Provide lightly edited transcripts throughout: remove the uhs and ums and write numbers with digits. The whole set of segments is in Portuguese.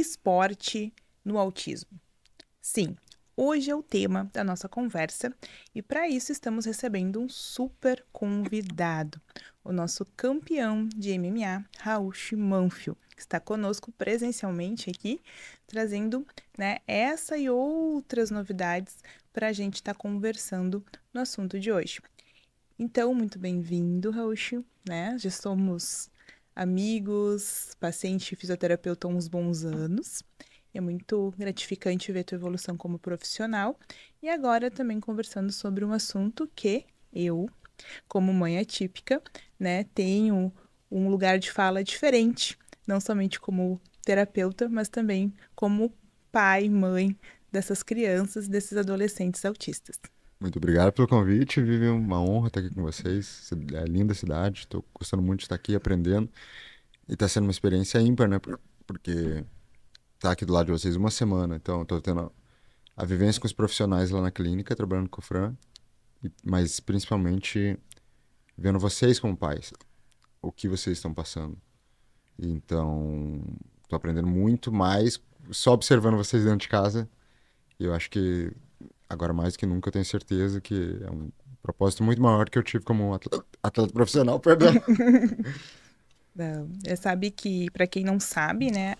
esporte no autismo. Sim, hoje é o tema da nossa conversa e para isso estamos recebendo um super convidado, o nosso campeão de MMA, Raush Manfio, que está conosco presencialmente aqui, trazendo, né, essa e outras novidades para a gente estar conversando no assunto de hoje. Então, muito bem-vindo, Raush, né? Já somos amigos, paciente e fisioterapeuta há uns bons anos. É muito gratificante ver tua evolução como profissional. E agora também conversando sobre um assunto que eu, como mãe atípica, né, tenho um lugar de fala diferente, não somente como terapeuta, mas também como pai, mãe dessas crianças, desses adolescentes autistas. Muito obrigado pelo convite, Vivi. Uma honra estar aqui com vocês. É linda cidade, estou gostando muito de estar aqui aprendendo. E está sendo uma experiência ímpar, né? Porque estar aqui do lado de vocês uma semana. Então, estou tendo a vivência com os profissionais lá na clínica, trabalhando com o Fran, mas principalmente vendo vocês como pais, o que vocês estão passando. Então, estou aprendendo muito mais só observando vocês dentro de casa. E eu acho que agora mais do que nunca eu tenho certeza que é um propósito muito maior que eu tive como um atleta profissional, perdão. Não, sabe que, para quem não sabe, né,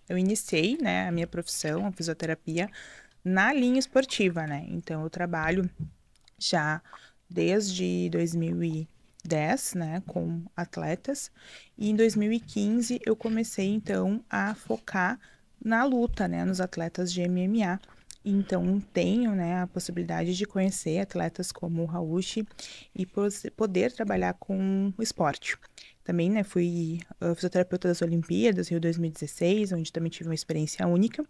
eu iniciei, né, a minha profissão, a fisioterapia, na linha esportiva, né? Então, eu trabalho já desde 2010, né, com atletas, e em 2015 eu comecei, então, a focar na luta, né, nos atletas de MMA. Então, tenho, né, a possibilidade de conhecer atletas como o Raushi e poder trabalhar com o esporte. Também, né, fui fisioterapeuta das Olimpíadas, Rio 2016, onde também tive uma experiência única.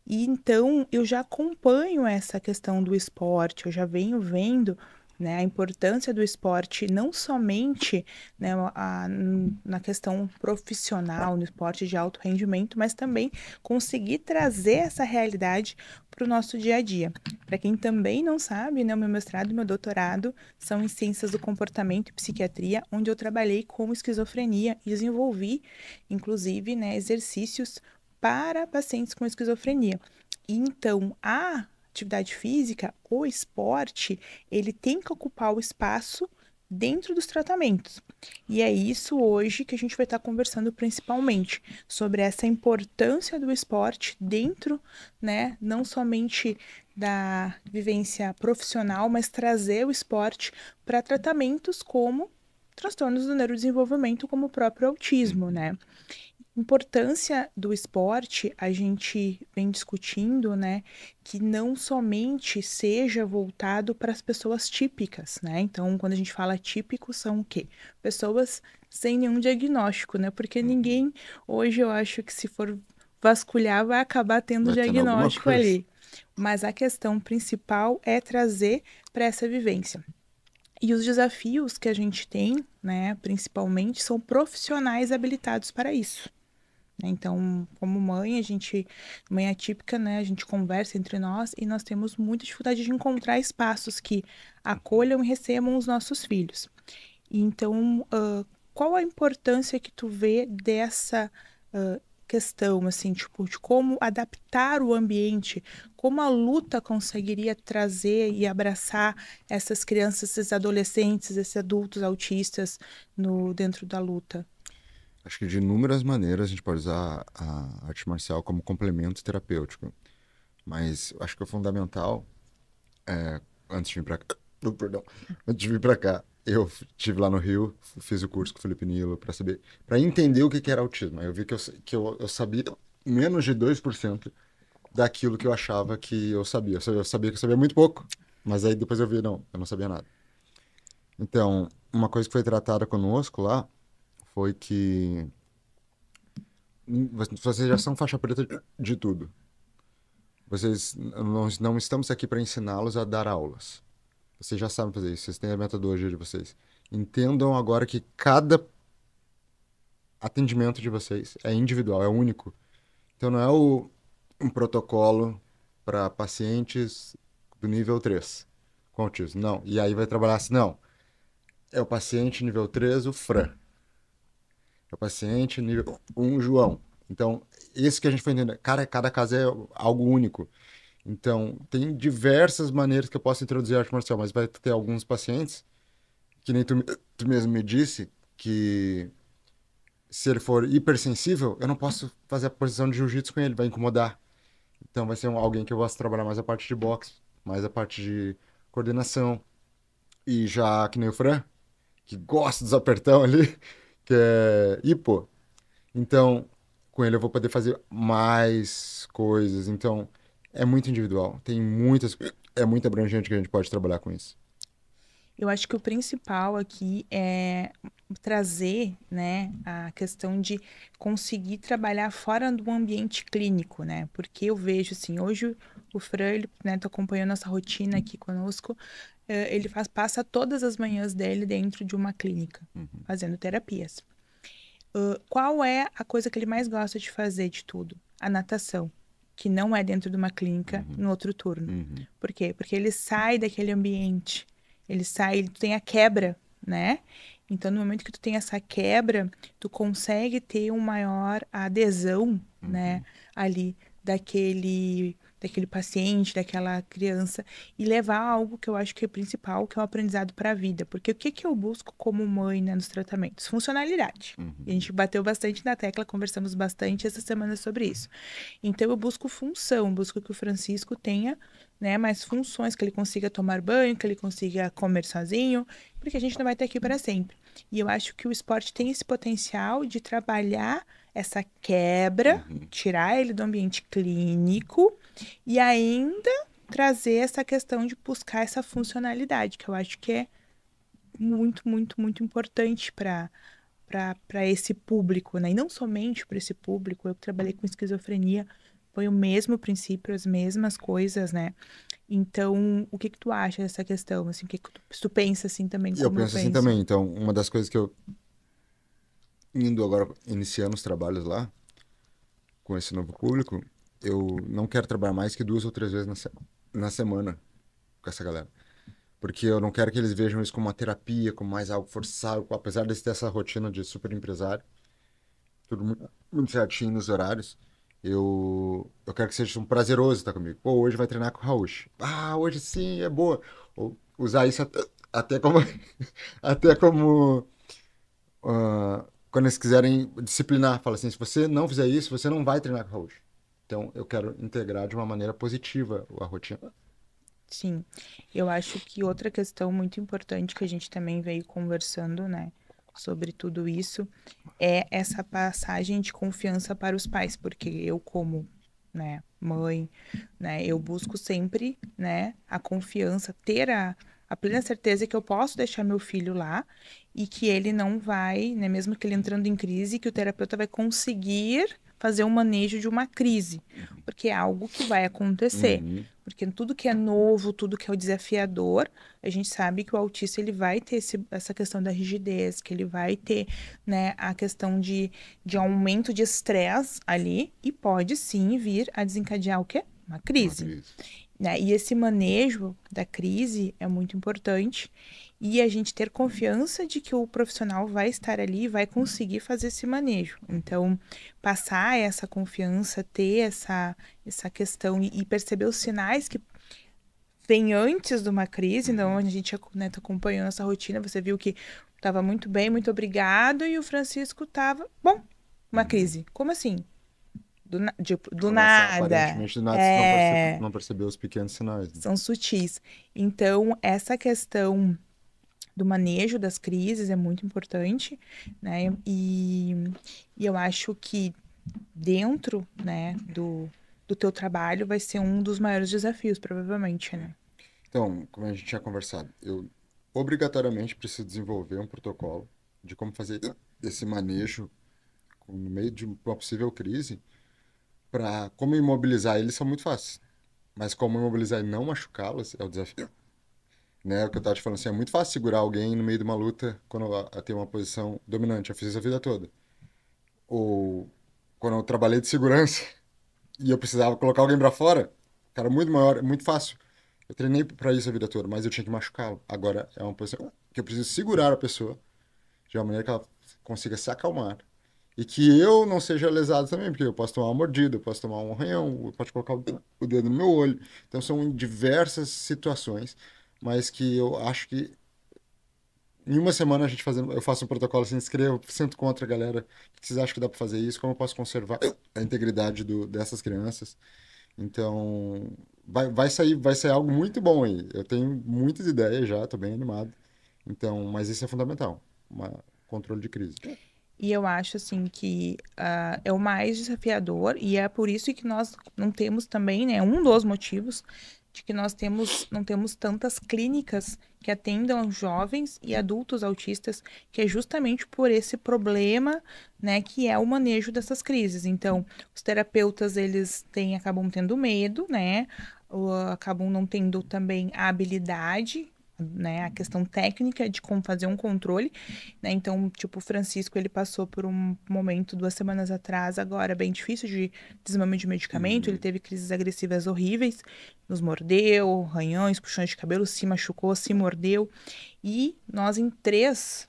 E então eu já acompanho essa questão do esporte, eu já venho vendo, né, a importância do esporte não somente, né, na questão profissional, no esporte de alto rendimento, mas também conseguir trazer essa realidade para o nosso dia a dia. Para quem também não sabe, né, o meu mestrado e meu doutorado são em ciências do comportamento e psiquiatria, onde eu trabalhei com esquizofrenia e desenvolvi, inclusive, né, exercícios para pacientes com esquizofrenia. Então, a atividade física, o esporte, ele tem que ocupar o espaço dentro dos tratamentos. E é isso hoje que a gente vai estar conversando principalmente sobre essa importância do esporte dentro, né, não somente da vivência profissional, mas trazer o esporte para tratamentos como transtornos do neurodesenvolvimento, como o próprio autismo, né? Importância do esporte, a gente vem discutindo, né, que não somente seja voltado para as pessoas típicas, né? Então, quando a gente fala típico, são o quê? Pessoas sem nenhum diagnóstico, né? Porque ninguém, hoje eu acho que se for vasculhar, vai acabar tendo Vai tendo alguma diagnóstico coisa. ali. Mas a questão principal é trazer para essa vivência. E os desafios que a gente tem, né, principalmente, são profissionais habilitados para isso, né? Então, como mãe, mãe atípica, né, a gente conversa entre nós e nós temos muita dificuldade de encontrar espaços que acolham e recebam os nossos filhos. Então, qual a importância que tu vê dessa questão, assim, tipo, de como adaptar o ambiente, como a luta conseguiria trazer e abraçar essas crianças, esses adolescentes, esses adultos autistas dentro da luta? Acho que de inúmeras maneiras a gente pode usar a arte marcial como complemento terapêutico. Mas eu acho que o fundamental, antes de vir para cá, perdão, antes de vir para cá, eu estive lá no Rio, fiz o curso com o Felipe Nilo para saber, para entender o que que era autismo. Aí eu vi que eu sabia menos de 2% daquilo que eu achava que eu sabia. Eu sabia que eu sabia muito pouco, mas aí depois eu vi, não, eu não sabia nada. Então, uma coisa que foi tratada conosco lá foi que vocês já são faixa preta de tudo. Vocês não estamos aqui para ensiná-los a dar aulas. Vocês já sabem fazer isso, vocês têm a metodologia de vocês. Entendam agora que cada atendimento de vocês é individual, é único. Então não é um protocolo para pacientes do nível 3 com autismo. Não. E aí vai trabalhar assim, não. É o paciente nível 3 o Fran. É o paciente nível 1, João. Então, esse que a gente foi entender, cara, cada caso é algo único. Então, tem diversas maneiras que eu posso introduzir a arte marcial, mas vai ter alguns pacientes, que nem tu mesmo me disse, que se ele for hipersensível, eu não posso fazer a posição de jiu-jitsu com ele, vai incomodar. Então, vai ser alguém que eu gosto de trabalhar mais a parte de boxe, mais a parte de coordenação. E já que nem o Fran, que gosta dos apertão ali, que é hipo. Então, com ele eu vou poder fazer mais coisas. Então, é muito individual. Tem muitas. É muito abrangente que a gente pode trabalhar com isso. Eu acho que o principal aqui é trazer, né, a questão de conseguir trabalhar fora do ambiente clínico, né? Porque eu vejo assim, hoje o Fran, ele, né, tá acompanhando nossa rotina aqui conosco, ele passa todas as manhãs dele dentro de uma clínica, Uhum, fazendo terapias. Qual é a coisa que ele mais gosta de fazer de tudo? A natação, que não é dentro de uma clínica uhum, no outro turno. uhum, Por quê? Porque ele sai daquele ambiente, ele sai, ele tem a quebra, né? Então, no momento que tu tem essa quebra, tu consegue ter uma maior adesão, né, uhum. ali daquele paciente, daquela criança e levar algo que eu acho que é principal, que é o aprendizado para a vida. Porque o que que eu busco como mãe, né, nos tratamentos? Funcionalidade. E a Uhum. gente bateu bastante na tecla, conversamos bastante essa semana sobre isso. Então, eu busco função, busco que o Francisco tenha, né, mais funções, que ele consiga tomar banho, que ele consiga comer sozinho, porque a gente não vai estar aqui para sempre. E eu acho que o esporte tem esse potencial de trabalhar essa quebra, Uhum. tirar ele do ambiente clínico e ainda trazer essa questão de buscar essa funcionalidade, que eu acho que é muito, muito, muito importante para esse público, né? E não somente para esse público, eu que trabalhei com esquizofrenia, foi o mesmo princípio, as mesmas coisas, né? Então, o que que tu acha dessa questão, assim, o que que tu pensa assim também E eu como eu penso assim penso? também. Então, uma das coisas que eu, indo agora, iniciando os trabalhos lá, com esse novo público, eu não quero trabalhar mais que 2 ou 3 vezes na semana com essa galera. Porque eu não quero que eles vejam isso como uma terapia, como mais algo forçado, apesar de ter essa rotina de super empresário, tudo muito certinho nos horários. Eu quero que seja um prazeroso estar comigo. Pô, hoje vai treinar com o Raul. Ah, hoje sim, é boa. Ou usar isso até como, até como quando eles quiserem disciplinar. Fala assim, se você não fizer isso, você não vai treinar com o Raul. Então, eu quero integrar de uma maneira positiva a rotina. Sim, eu acho que outra questão muito importante que a gente também veio conversando, né, sobre tudo isso, é essa passagem de confiança para os pais, porque eu como, né, mãe, né, eu busco sempre, né, a confiança, ter a plena certeza que eu posso deixar meu filho lá e que ele não vai, né, mesmo que ele entrando em crise, que o terapeuta vai conseguir fazer um manejo de uma crise, porque é algo que vai acontecer. Uhum, Porque tudo que é novo, tudo que é o desafiador, a gente sabe que o autista ele vai ter essa questão da rigidez, que ele vai ter, né, a questão de aumento de estresse ali e pode sim vir a desencadear o quê? Uma uma crise, crise. né? E esse manejo da crise é muito importante e a gente ter confiança de que o profissional vai estar ali e vai conseguir fazer esse manejo. Então, passar essa confiança, ter essa questão e perceber os sinais que vem antes de uma crise, então a Uhum, gente, né, tá acompanhando essa rotina, você viu que estava muito bem, muito obrigado, e o Francisco estava, bom, uma uhum. crise. Como assim? Tipo, do Começa nada. aparentemente do nada, se É, não percebeu os pequenos sinais, né? são sutis. Então, essa questão do manejo das crises é muito importante, né? E eu acho que dentro, né, do teu trabalho vai ser um dos maiores desafios, provavelmente, né? Então, como a gente tinha conversado, eu obrigatoriamente preciso desenvolver um protocolo de como fazer esse manejo no meio de uma possível crise, para como imobilizar eles são muito fáceis, mas como imobilizar e não machucá-los é o desafio. Né? O que eu tava te falando assim, é muito fácil segurar alguém no meio de uma luta quando tem uma posição dominante. Eu fiz isso a vida toda. Ou quando eu trabalhei de segurança e eu precisava colocar alguém para fora, cara, muito maior, é muito fácil. Eu treinei para isso a vida toda, mas eu tinha que machucá-lo. Agora é uma posição que eu preciso segurar a pessoa de uma maneira que ela consiga se acalmar E que eu não seja lesado também, porque eu posso tomar uma mordida, eu posso tomar um arranhão, eu posso colocar o dedo no meu olho. Então são diversas situações, mas que eu acho que em uma semana a gente fazendo, eu faço um protocolo assim, escrevo, sento contra a galera, o que vocês acham que dá para fazer isso? Como eu posso conservar a integridade dessas crianças? Então, vai sair algo muito bom aí. Eu tenho muitas ideias já, tô bem animado. Então, mas isso é fundamental, controle de crise. E eu acho assim que é o mais desafiador e é por isso que nós não temos também, né, um dos motivos de que nós não temos tantas clínicas que atendam jovens e adultos autistas, que é justamente por esse problema, né, que é o manejo dessas crises. Então, os terapeutas acabam tendo medo, né, ou acabam não tendo também a habilidade, né, a questão técnica de como fazer um controle, né? Então, tipo, o Francisco, ele passou por um momento 2 semanas atrás, agora bem difícil de desmame de medicamento, ele Uhum. teve crises agressivas horríveis, nos mordeu, ranhões, puxões de cabelo, se machucou, se mordeu, e nós em três,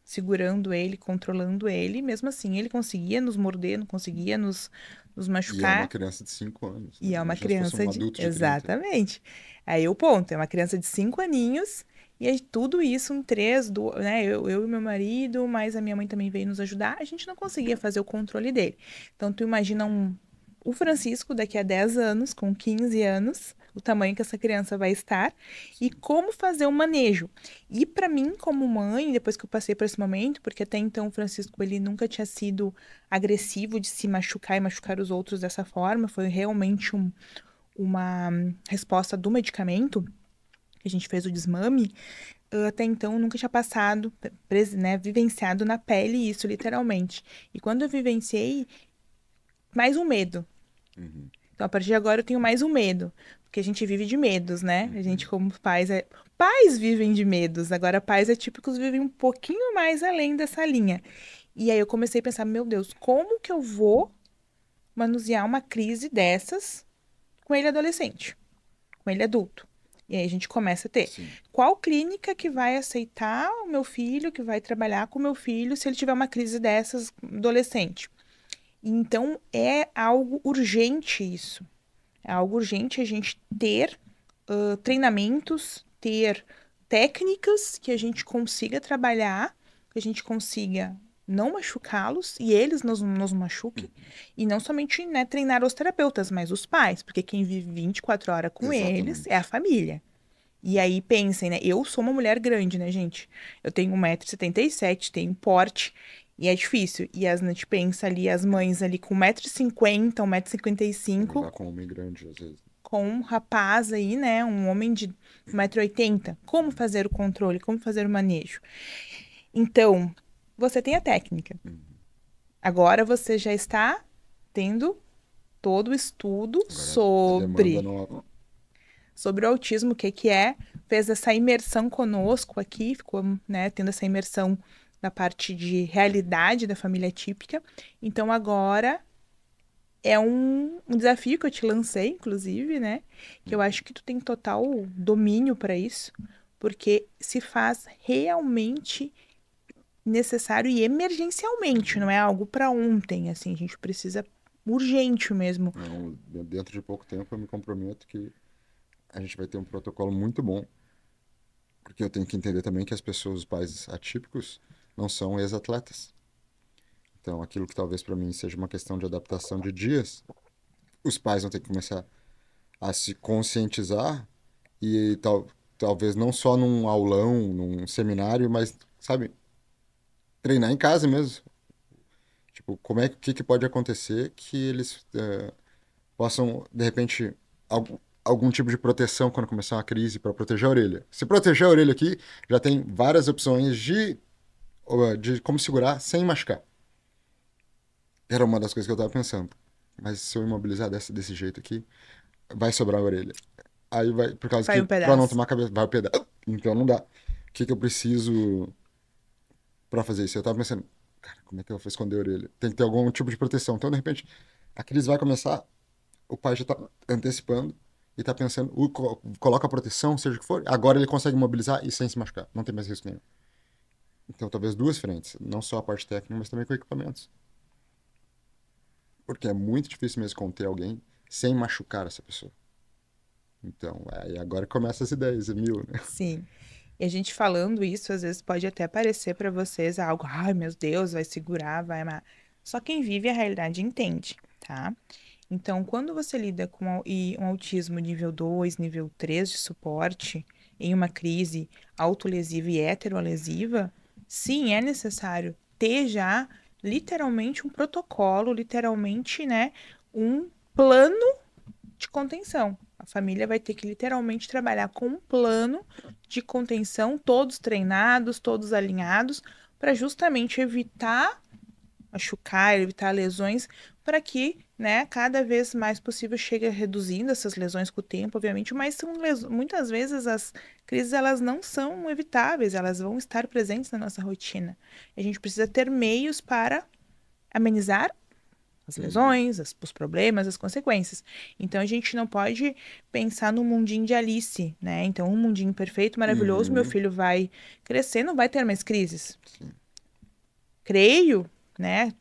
segurando ele, controlando ele, mesmo assim, ele conseguia nos morder, não conseguia nos E é uma machucar, criança de 5 anos, né? e é uma Imagina se fosse criança um de. adulto de 30. Exatamente. Aí o ponto, é uma criança de 5 aninhos, e aí tudo isso em três, né? Eu e meu marido, mas a minha mãe também veio nos ajudar, a gente não conseguia fazer o controle dele. Então, tu imagina o Francisco daqui a 10 anos, com 15 anos, o tamanho que essa criança vai estar, e como fazer o manejo. E para mim, como mãe, depois que eu passei por esse momento, porque até então o Francisco ele nunca tinha sido agressivo de se machucar e machucar os outros dessa forma, foi realmente uma resposta do medicamento, que a gente fez o desmame, eu até então nunca tinha passado, né, vivenciado na pele isso, literalmente. E quando eu vivenciei, mais um medo. Uhum. Então, a partir de agora, eu tenho mais um medo. Porque a gente vive de medos, né? A gente, Uhum. como pais, pais vivem de medos. Agora, pais atípicos vivem um pouquinho mais além dessa linha. E aí eu comecei a pensar, meu Deus, como que eu vou manusear uma crise dessas com ele adolescente, com ele adulto? E aí a gente começa a ter. Sim. Qual clínica que vai aceitar o meu filho, que vai trabalhar com o meu filho, se ele tiver uma crise dessas adolescente? Então, é algo urgente isso. É algo urgente a gente ter treinamentos, ter técnicas que a gente consiga trabalhar, que a gente consiga não machucá-los e eles nos machuquem. Uhum. E não somente, né, treinar os terapeutas, mas os pais, porque quem vive 24 horas com eles é a Exatamente. família. E aí pensem, né? Eu sou uma mulher grande, né, gente? Eu tenho 1,77 m, tenho porte, e é difícil. E a gente pensa ali, as mães ali com 1,50 m, 1,55 m, Lidar com um homem grande, às vezes. com um rapaz aí, né? Um homem de 1,80 m. Como fazer o controle? Como fazer o manejo? Então, você tem a técnica. Uhum. Agora você já está tendo todo o estudo Agora, a demanda não. sobre o autismo, o que que é, fez essa imersão conosco aqui, ficou, né, tendo essa imersão da parte de realidade da família típica. Então agora é um desafio que eu te lancei, inclusive, né, que eu acho que tu tem total domínio para isso, porque se faz realmente necessário e emergencialmente, não Uhum. é algo para ontem, assim, a gente precisa urgente mesmo. Não, dentro de pouco tempo eu me comprometo que a gente vai ter um protocolo muito bom, porque eu tenho que entender também que as pessoas, os pais atípicos, não são ex-atletas. Então, aquilo que talvez para mim seja uma questão de adaptação de dias, os pais vão ter que começar a se conscientizar e talvez não só num aulão, num seminário, mas, sabe, treinar em casa mesmo. Tipo, o que que pode acontecer que eles possam, de repente, algum tipo de proteção quando começar uma crise para proteger a orelha. Se proteger a orelha aqui, já tem várias opções de como segurar sem machucar. Era uma das coisas que eu tava pensando. Mas se eu imobilizar desse jeito aqui, vai sobrar a orelha. Aí vai, por causa Vai que, um pra não pedaço. tomar cabeça, vai o pedaço. Então não dá. O que que eu preciso pra fazer isso? Eu tava pensando, cara, como é que eu vou esconder a orelha? Tem que ter algum tipo de proteção. Então, de repente, a crise vai começar, o pai já tá antecipando e tá pensando, coloca a proteção, seja o que for. Agora ele consegue mobilizar e sem se machucar. Não tem mais risco nenhum. Então, talvez duas frentes. Não só a parte técnica, mas também com equipamentos. Porque é muito difícil mesmo conter alguém sem machucar essa pessoa. Então, aí agora começa as ideias, mil, né? Sim. E a gente falando isso, às vezes pode até parecer para vocês algo, ai meu Deus, vai segurar, vai amar. Só quem vive a realidade entende, tá? Então, quando você lida com um autismo nível 2, nível 3 de suporte, em uma crise autolesiva e heterolesiva, sim, é necessário ter já literalmente um protocolo, literalmente, né, um plano de contenção. A família vai ter que literalmente trabalhar com um plano de contenção, todos treinados, todos alinhados, para justamente evitar machucar, evitar lesões, para que, né, cada vez mais possível chegue reduzindo essas lesões com o tempo, obviamente, mas são muitas vezes as crises elas não são evitáveis, elas vão estar presentes na nossa rotina. A gente precisa ter meios para amenizar as Uhum. lesões, os problemas, as consequências. Então a gente não pode pensar no mundinho de Alice, né? Então, um mundinho perfeito, maravilhoso, meu Uhum. filho vai crescer, não vai ter mais crises. Sim. Creio, né?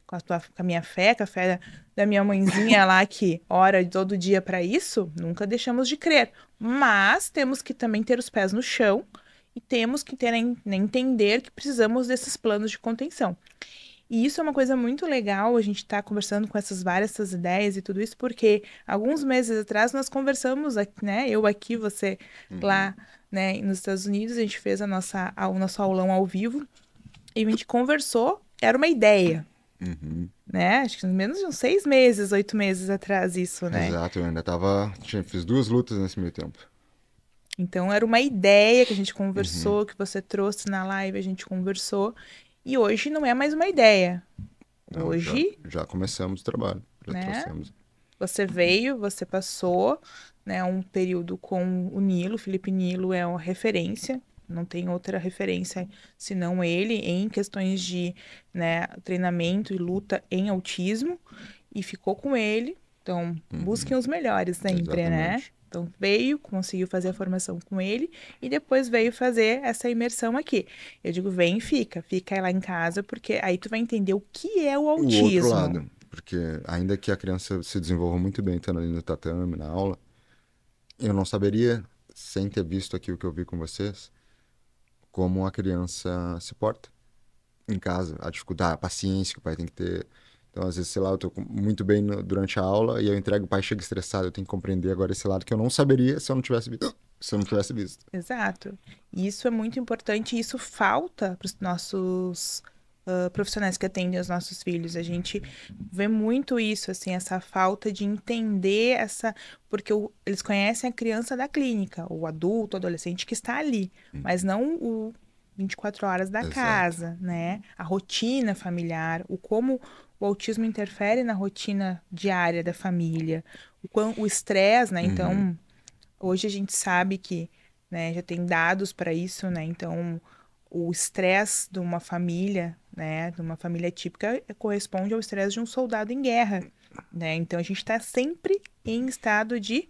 Com a minha fé, com a fé da minha mãezinha lá que ora todo dia para isso, nunca deixamos de crer. Mas temos que também ter os pés no chão e temos que ter, entender que precisamos desses planos de contenção. E isso é uma coisa muito legal, a gente está conversando com essas ideias e tudo isso, porque alguns meses atrás nós conversamos, né? Eu aqui, você Uhum. lá, né, nos Estados Unidos, a gente fez o nosso aulão ao vivo e a gente conversou, era uma ideia, Uhum. né? Acho que menos de uns 6 meses, 8 meses atrás isso, né? Exato, eu ainda tava. Fiz duas lutas nesse meio tempo. Então era uma ideia que a gente Uhum. conversou, que você trouxe na live, a gente conversou, e hoje não é mais uma ideia. Não, Hoje, já começamos o trabalho. Já né? trouxemos. Você veio, você passou, né, um período com o Nilo, Felipe Nilo é uma referência, não tem outra referência senão ele em questões de, né, treinamento e luta em autismo, e ficou com ele. Então, Uhum. busquem os melhores sempre, né? Exatamente. Então, veio, conseguiu fazer a formação com ele e depois veio fazer essa imersão aqui. Eu digo, vem e fica lá em casa, porque aí tu vai entender o que é o O outro autismo. lado, porque ainda que a criança se desenvolva muito bem estando ali no tatame, na aula, eu não saberia, sem ter visto aqui o que eu vi com vocês, como a criança se porta em casa, a dificuldade, a paciência que o pai tem que ter. Então, às vezes, sei lá, eu tô muito bem durante a aula e eu entrego, o pai chega estressado, eu tenho que compreender agora esse lado que eu não saberia se eu não tivesse visto. Se eu não tivesse visto. Exato. E isso é muito importante, e isso falta para os nossos profissionais que atendem os nossos filhos. A gente vê muito isso, assim, essa falta de entender essa. Porque eles conhecem a criança da clínica, o adulto, o adolescente que está ali, mas Uhum. não o 24 horas da Exato. casa, né? A rotina familiar, o como o autismo interfere na rotina diária da família, o estresse, né? Uhum. Então. Hoje a gente sabe que, né, já tem dados para isso, né? Então, o estresse de uma família, né, de uma família típica, corresponde ao estresse de um soldado em guerra, né? Então, a gente está sempre em estado de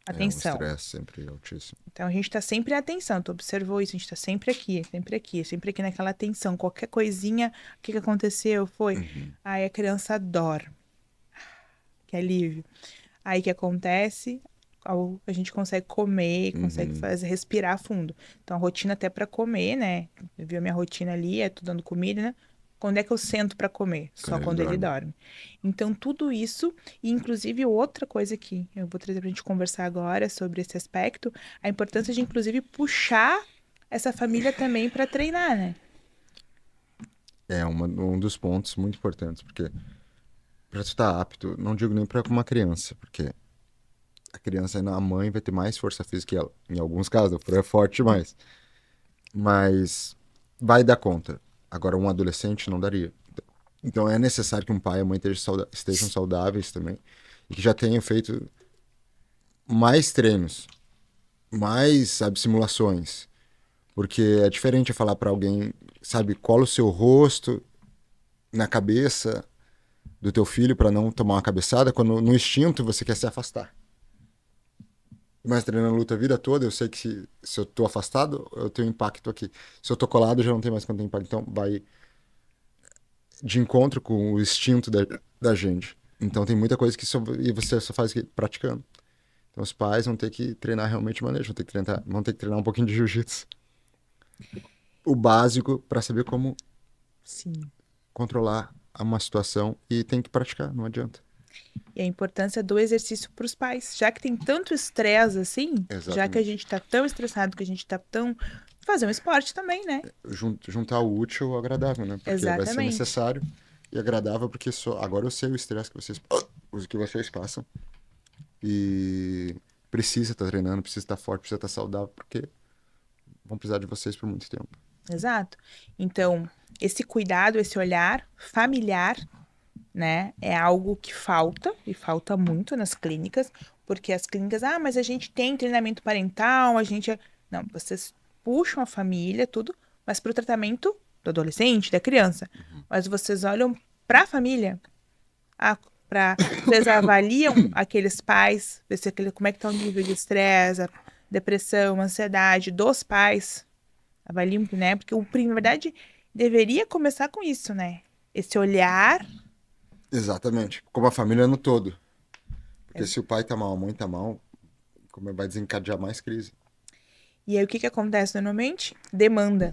É um atenção. estresse sempre altíssimo. Então, a gente está sempre em atenção. Tu observou isso? A gente está sempre aqui naquela atenção. Qualquer coisinha, o que que aconteceu? Foi. Uhum. Aí a criança dorme, que alívio. Aí o que acontece? A gente consegue comer, consegue Uhum. fazer respirar fundo. Então, a rotina até para comer, né? Eu vi a minha rotina ali, é tô dando comida, né? Quando é que eu sento para comer? Só Quando ele quando ele dorme. dorme. Então, tudo isso, e inclusive outra coisa que eu vou trazer para a gente conversar agora sobre esse aspecto, a importância de, inclusive, puxar essa família também para treinar, né? É um dos pontos muito importantes, porque para tu estar apto, não digo nem para uma criança, porque a criança, a mãe vai ter mais força física que ela. Em alguns casos, é forte demais. Mas vai dar conta. Agora, um adolescente não daria. Então é necessário que um pai e a mãe estejam saudáveis também e que já tenham feito mais treinos, mais, sabe, simulações. Porque é diferente falar para alguém, sabe, cola o seu rosto na cabeça do teu filho para não tomar uma cabeçada, quando no instinto você quer se afastar. Mas treinando luta a vida toda, eu sei que se eu tô afastado, eu tenho impacto aqui. Se eu tô colado, já não tem mais quanto impacto. Então vai de encontro com o instinto da gente. Então tem muita coisa que e você só faz praticando. Então os pais vão ter que treinar realmente manejo, vão ter que treinar um pouquinho de jiu-jitsu. O básico para saber como Sim. controlar uma situação e tem que praticar, não adianta. E a importância do exercício para os pais. Já que tem tanto estresse assim, já que a Exatamente. gente tá tão estressado, que a gente tá tão... Fazer um esporte também, né? Juntar o útil ao agradável, né? Porque vai ser Exatamente. necessário e agradável, porque agora eu sei o estresse que vocês passam. E precisa estar treinando, precisa estar forte, precisa estar saudável, porque vão precisar de vocês por muito tempo. Exato. Então, esse cuidado, esse olhar familiar, né, é algo que falta, e falta muito nas clínicas, porque as clínicas, mas a gente tem treinamento parental, a gente. Não, vocês puxam a família, tudo, mas para o tratamento do adolescente, da criança. Mas vocês olham para a família, vocês avaliam aqueles pais, ver se como é que está o nível de estresse, depressão, ansiedade dos pais. Avaliam, né? Porque, na verdade, deveria começar com isso, né? Esse olhar. Exatamente. Como a família no todo. Porque É. se o pai tá mal, a mãe tá mal, vai desencadear mais crise. E aí, o que que acontece normalmente? Demanda.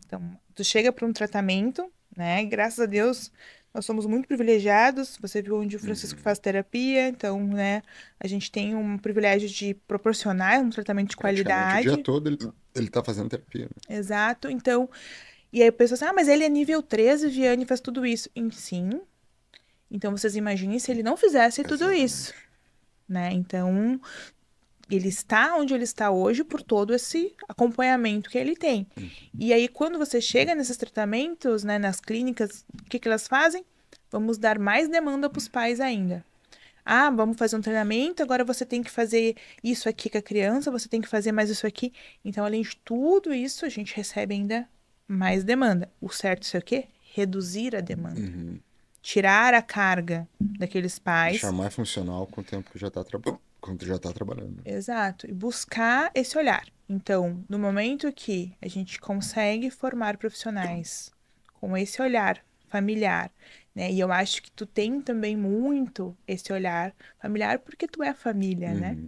Então, tu chega para um tratamento, né? E graças a Deus, nós somos muito privilegiados. Você viu onde o Francisco faz terapia, então, né? A gente tem um privilégio de proporcionar um tratamento de Praticamente o dia qualidade. todo ele tá fazendo terapia, né? Exato. Então, e aí a pessoa assim, mas ele é nível 13, Viane, faz tudo isso. Sim. Então, vocês imaginem se ele não fizesse tudo isso, Exatamente. né? Então, ele está onde ele está hoje por todo esse acompanhamento que ele tem. E aí, quando você chega nesses tratamentos, né, nas clínicas, o que que elas fazem? Vamos dar mais demanda para os pais ainda. Vamos fazer um treinamento, agora você tem que fazer isso aqui com a criança, você tem que fazer mais isso aqui. Então, além de tudo isso, a gente recebe ainda mais demanda. O certo é o quê? Reduzir a demanda. Tirar a carga daqueles Deixar pais. mais funcional com o tempo que quando já tá trabalhando. Exato. E buscar esse olhar. Então, no momento que a gente consegue formar profissionais com esse olhar familiar, né? E eu acho que tu tem também muito esse olhar familiar porque tu é a família, né?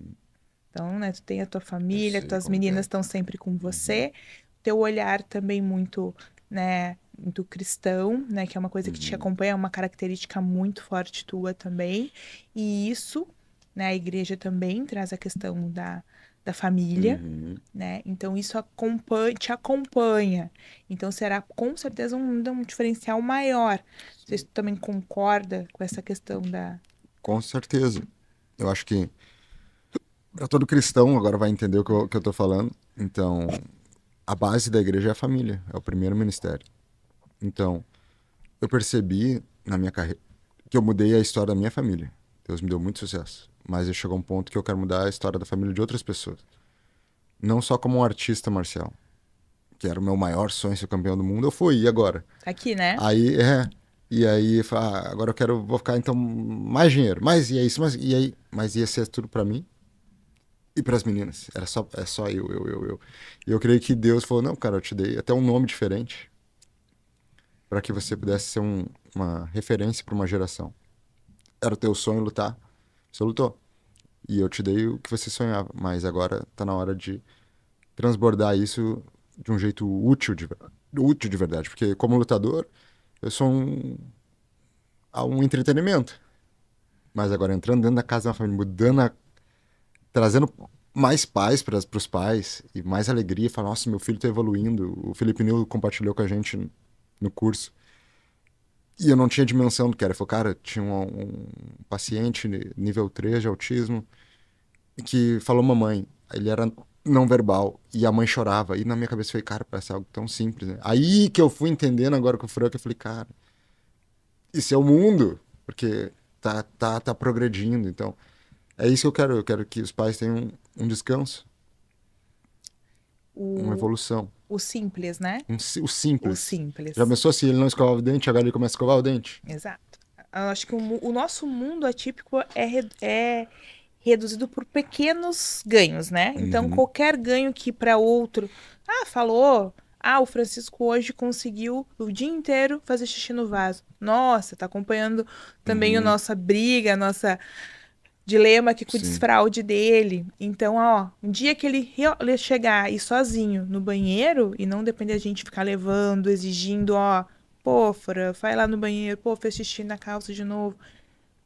Então, né, tu tem a tua Eu família, sei tuas como que meninas é. estão sempre com você. Teu olhar também muito, né, muito cristão, né, que é uma coisa que te acompanha, é uma característica muito forte tua também. E isso, né, a igreja também traz a questão da família, né? Então isso te acompanha. Então será com certeza um diferencial maior. Não sei se tu também concorda com essa questão da... Com certeza. Eu acho que para todo cristão agora vai entender que eu tô falando. Então, a base da igreja é a família, é o primeiro ministério. Então, eu percebi na minha carreira que eu mudei a história da minha família. Deus me deu muito sucesso. Mas eu chegou a um ponto que eu quero mudar a história da família de outras pessoas. Não só como um artista marcial, que era o meu maior sonho ser campeão do mundo. Eu fui, e agora? Aqui, né? Aí, E aí, agora vou ficar então mais dinheiro. Mas e é isso, mas ia ser tudo pra mim e pras meninas. É só eu. E eu creio que Deus falou: "Não, cara, eu te dei até um nome diferente pra que você pudesse ser uma referência pra uma geração. Era o teu sonho lutar, você lutou. E eu te dei o que você sonhava, mas agora tá na hora de transbordar isso de um jeito útil de verdade, porque como lutador, eu sou um entretenimento. Mas agora entrando dentro da casa de uma família, trazendo mais paz para os pais e mais alegria, falar, nossa, meu filho está evoluindo. O Felipe Nil compartilhou com a gente no curso. E eu não tinha dimensão do que era. Ele falou, cara, tinha um paciente nível 3 de autismo que falou mamãe. Ele era não verbal e a mãe chorava. E na minha cabeça foi, cara, parece algo tão simples, né? Aí que eu fui entendendo agora com o Frank, eu falei, cara, isso é o mundo, porque tá progredindo. Então, é isso que eu quero. Eu quero que os pais tenham um descanso, uma O, evolução. o simples, né? O O simples. Já simples. pensou se ele não escovava o dente, agora ele começa a escovar o dente? Exato. Eu acho que o nosso mundo atípico é reduzido por pequenos ganhos, né? Então, Uhum. qualquer ganho que para outro, falou, Ah, o Francisco hoje conseguiu o dia inteiro fazer xixi no vaso. Nossa, tá acompanhando também a Uhum, nossa briga, a nossa dilema aqui com o sim. desfraude dele. Então, ó, um dia que ele chegar e ir sozinho no banheiro e não depender da gente ficar levando, exigindo, ó, pô, Fran, vai lá no banheiro, pô, fez xixi na calça de novo.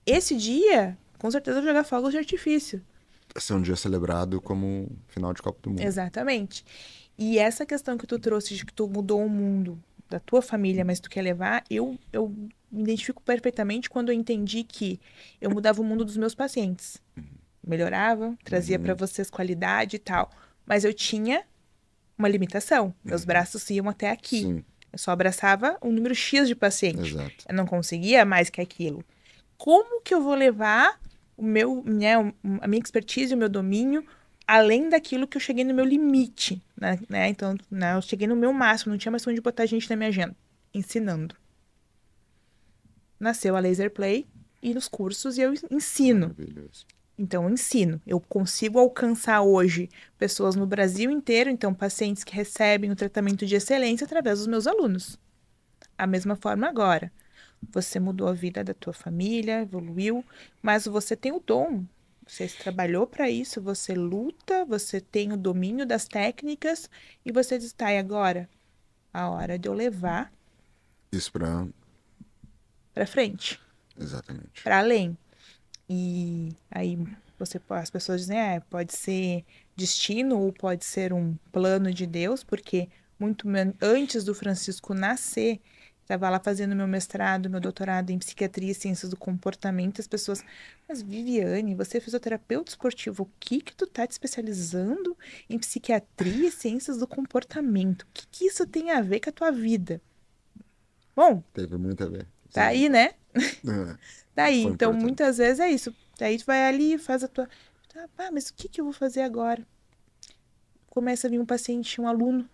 Esse dia, com certeza, eu vou jogar fogos de artifício. Vai ser um dia celebrado como um final de Copa do Mundo. Exatamente. E essa questão que tu trouxe de que tu mudou o mundo da tua família, mas tu quer levar, eu me identifico perfeitamente quando eu entendi que eu mudava o mundo dos meus pacientes. Melhorava, trazia para Uhum, vocês qualidade e tal, mas eu tinha uma limitação. Meus uhum. braços iam até aqui. Sim, Eu só abraçava um número X de paciente. exato. Eu não conseguia mais que aquilo. Como que eu vou levar o meu, né, a minha expertise, o meu domínio, além daquilo que eu cheguei no meu limite, né? Então, né, eu cheguei no meu máximo, não tinha mais onde botar gente na minha agenda, ensinando. Nasceu a Laser Play e nos cursos e eu ensino. Maravilhoso. Então, eu ensino. Eu consigo alcançar hoje pessoas no Brasil inteiro, então, pacientes que recebem o tratamento de excelência através dos meus alunos. A mesma forma agora. Você mudou a vida da tua família, evoluiu, mas você tem o dom. Você trabalhou para isso, você luta, você tem o domínio das técnicas e você diz, tá, e agora? A hora de eu levar Isso pra... para frente, Exatamente. para além. E aí as pessoas dizem, pode ser destino ou pode ser um plano de Deus, porque antes do Francisco nascer, estava lá fazendo meu mestrado, meu doutorado em psiquiatria e ciências do comportamento, as pessoas, mas Viviane, você é fisioterapeuta esportivo, o que que tu tá te especializando em psiquiatria e ciências do comportamento? O que que isso tem a ver com a tua vida? Bom, Teve muito a ver. tá Sim. aí, né? É, Daí, foi então, importante. muitas vezes é isso. Daí tu vai ali e faz a tua. Ah, mas o que que eu vou fazer agora? Começa a vir um paciente, um aluno.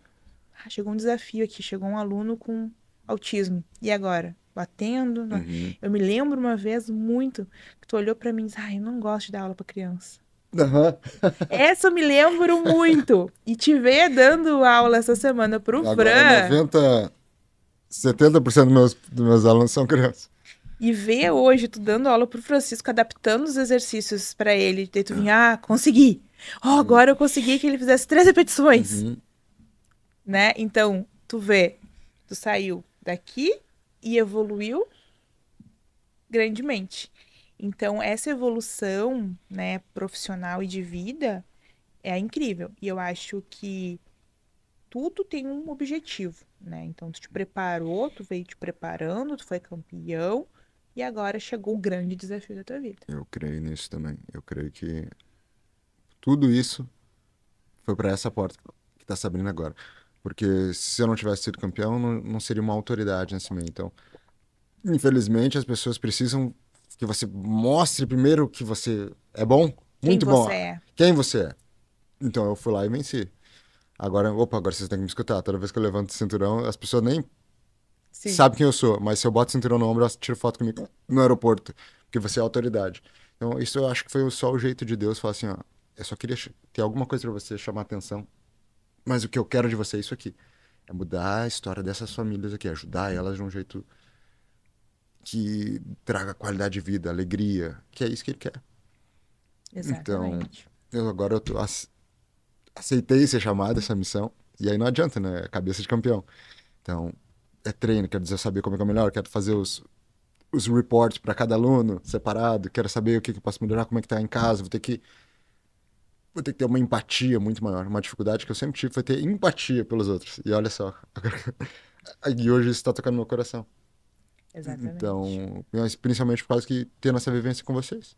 Ah, chegou um desafio aqui, chegou um aluno com autismo. E agora? Batendo? Uhum. Eu me lembro uma vez muito que tu olhou pra mim e disse: eu não gosto de dar aula pra criança. Aham. Essa eu me lembro muito. E te ver dando aula essa semana pro Agora Fran 70% dos meus alunos são crianças. e ver hoje tu dando aula pro Francisco, adaptando os exercícios pra ele. Daí tu vinha, consegui. Oh, Sim. agora eu consegui que ele fizesse 3 repetições. Uhum. Né? Então, tu vê, tu saiu daqui e evoluiu grandemente. Então, essa evolução, né, profissional e de vida é incrível. E eu acho que tudo tem um objetivo, né? Então, tu te preparou, tu veio te preparando, tu foi campeão e agora chegou o grande desafio da tua vida. Eu creio nisso também. Eu creio que tudo isso foi para essa porta que tá se abrindo agora. Porque se eu não tivesse sido campeão, não seria uma autoridade nesse meio. Então, infelizmente, as pessoas precisam que você mostre primeiro que você é bom, Quem muito bom, você é? quem você é. Então, eu fui lá e venci. Agora, opa, agora vocês têm que me escutar. Toda vez que eu levanto o cinturão, as pessoas nem Sim, sabem quem eu sou, mas se eu boto o cinturão no ombro, elas tiram foto comigo no aeroporto, porque você é autoridade. Então, isso eu acho que foi só o jeito de Deus falar assim, ó, eu só queria ter alguma coisa pra você chamar atenção, mas o que eu quero de você é isso aqui. É mudar a história dessas famílias aqui, ajudar elas de um jeito que traga qualidade de vida, alegria, que é isso que ele quer. Então, exatamente. aceitei ser chamado, essa missão, e aí não adianta, né? É cabeça de campeão. Então, é treino, quero dizer, eu saber como é que é melhor, quero fazer os reports para cada aluno separado, quero saber o que que eu posso melhorar, como é que tá em casa, vou ter que ter uma empatia muito maior. Uma dificuldade que eu sempre tive foi ter empatia pelos outros. E olha só, e hoje isso está tocando no meu coração. Exatamente. Então, mas principalmente por causa que tendo essa vivência com vocês.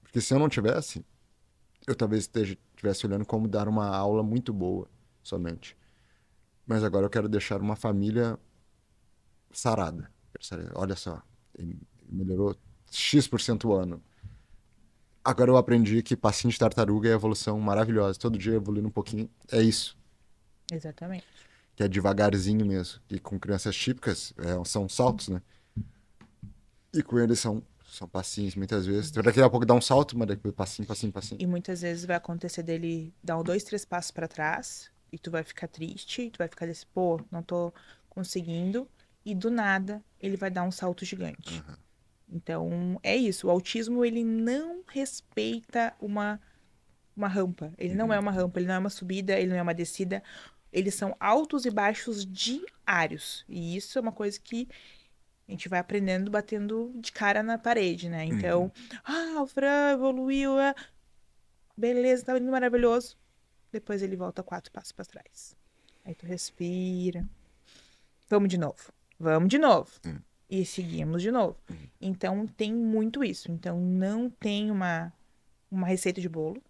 Porque se eu não tivesse, eu talvez estivesse olhando como dar uma aula muito boa somente. Mas agora eu quero deixar uma família sarada. Olha só, ele melhorou X% o ano. Agora eu aprendi que passinho de tartaruga é evolução maravilhosa. Todo dia evoluindo um pouquinho. É isso. Exatamente. Que é devagarzinho mesmo. E com crianças típicas, são saltos, né? E com eles são passinhos, muitas vezes. Daqui a pouco dá um salto, mas daqui passinho, passinho, passinho. E muitas vezes vai acontecer dele dar um, dois, três passos para trás E tu vai ficar triste, tu vai ficar desse, pô, não tô conseguindo. E do nada, ele vai dar um salto gigante. Aham. Então, é isso. O autismo, ele não respeita uma rampa. Ele não é Uhum. uma rampa, ele não é uma subida, ele não é uma descida. Eles são altos e baixos diários. E isso é uma coisa que a gente vai aprendendo batendo de cara na parede, né? Uhum. Então, o Fran evoluiu, beleza, tá lindo, maravilhoso. Depois ele volta 4 passos para trás. Aí tu respira. Vamos de novo. Vamos de novo. Uhum. E seguimos de novo. Uhum. Então tem muito isso. Então não tem uma receita de bolo.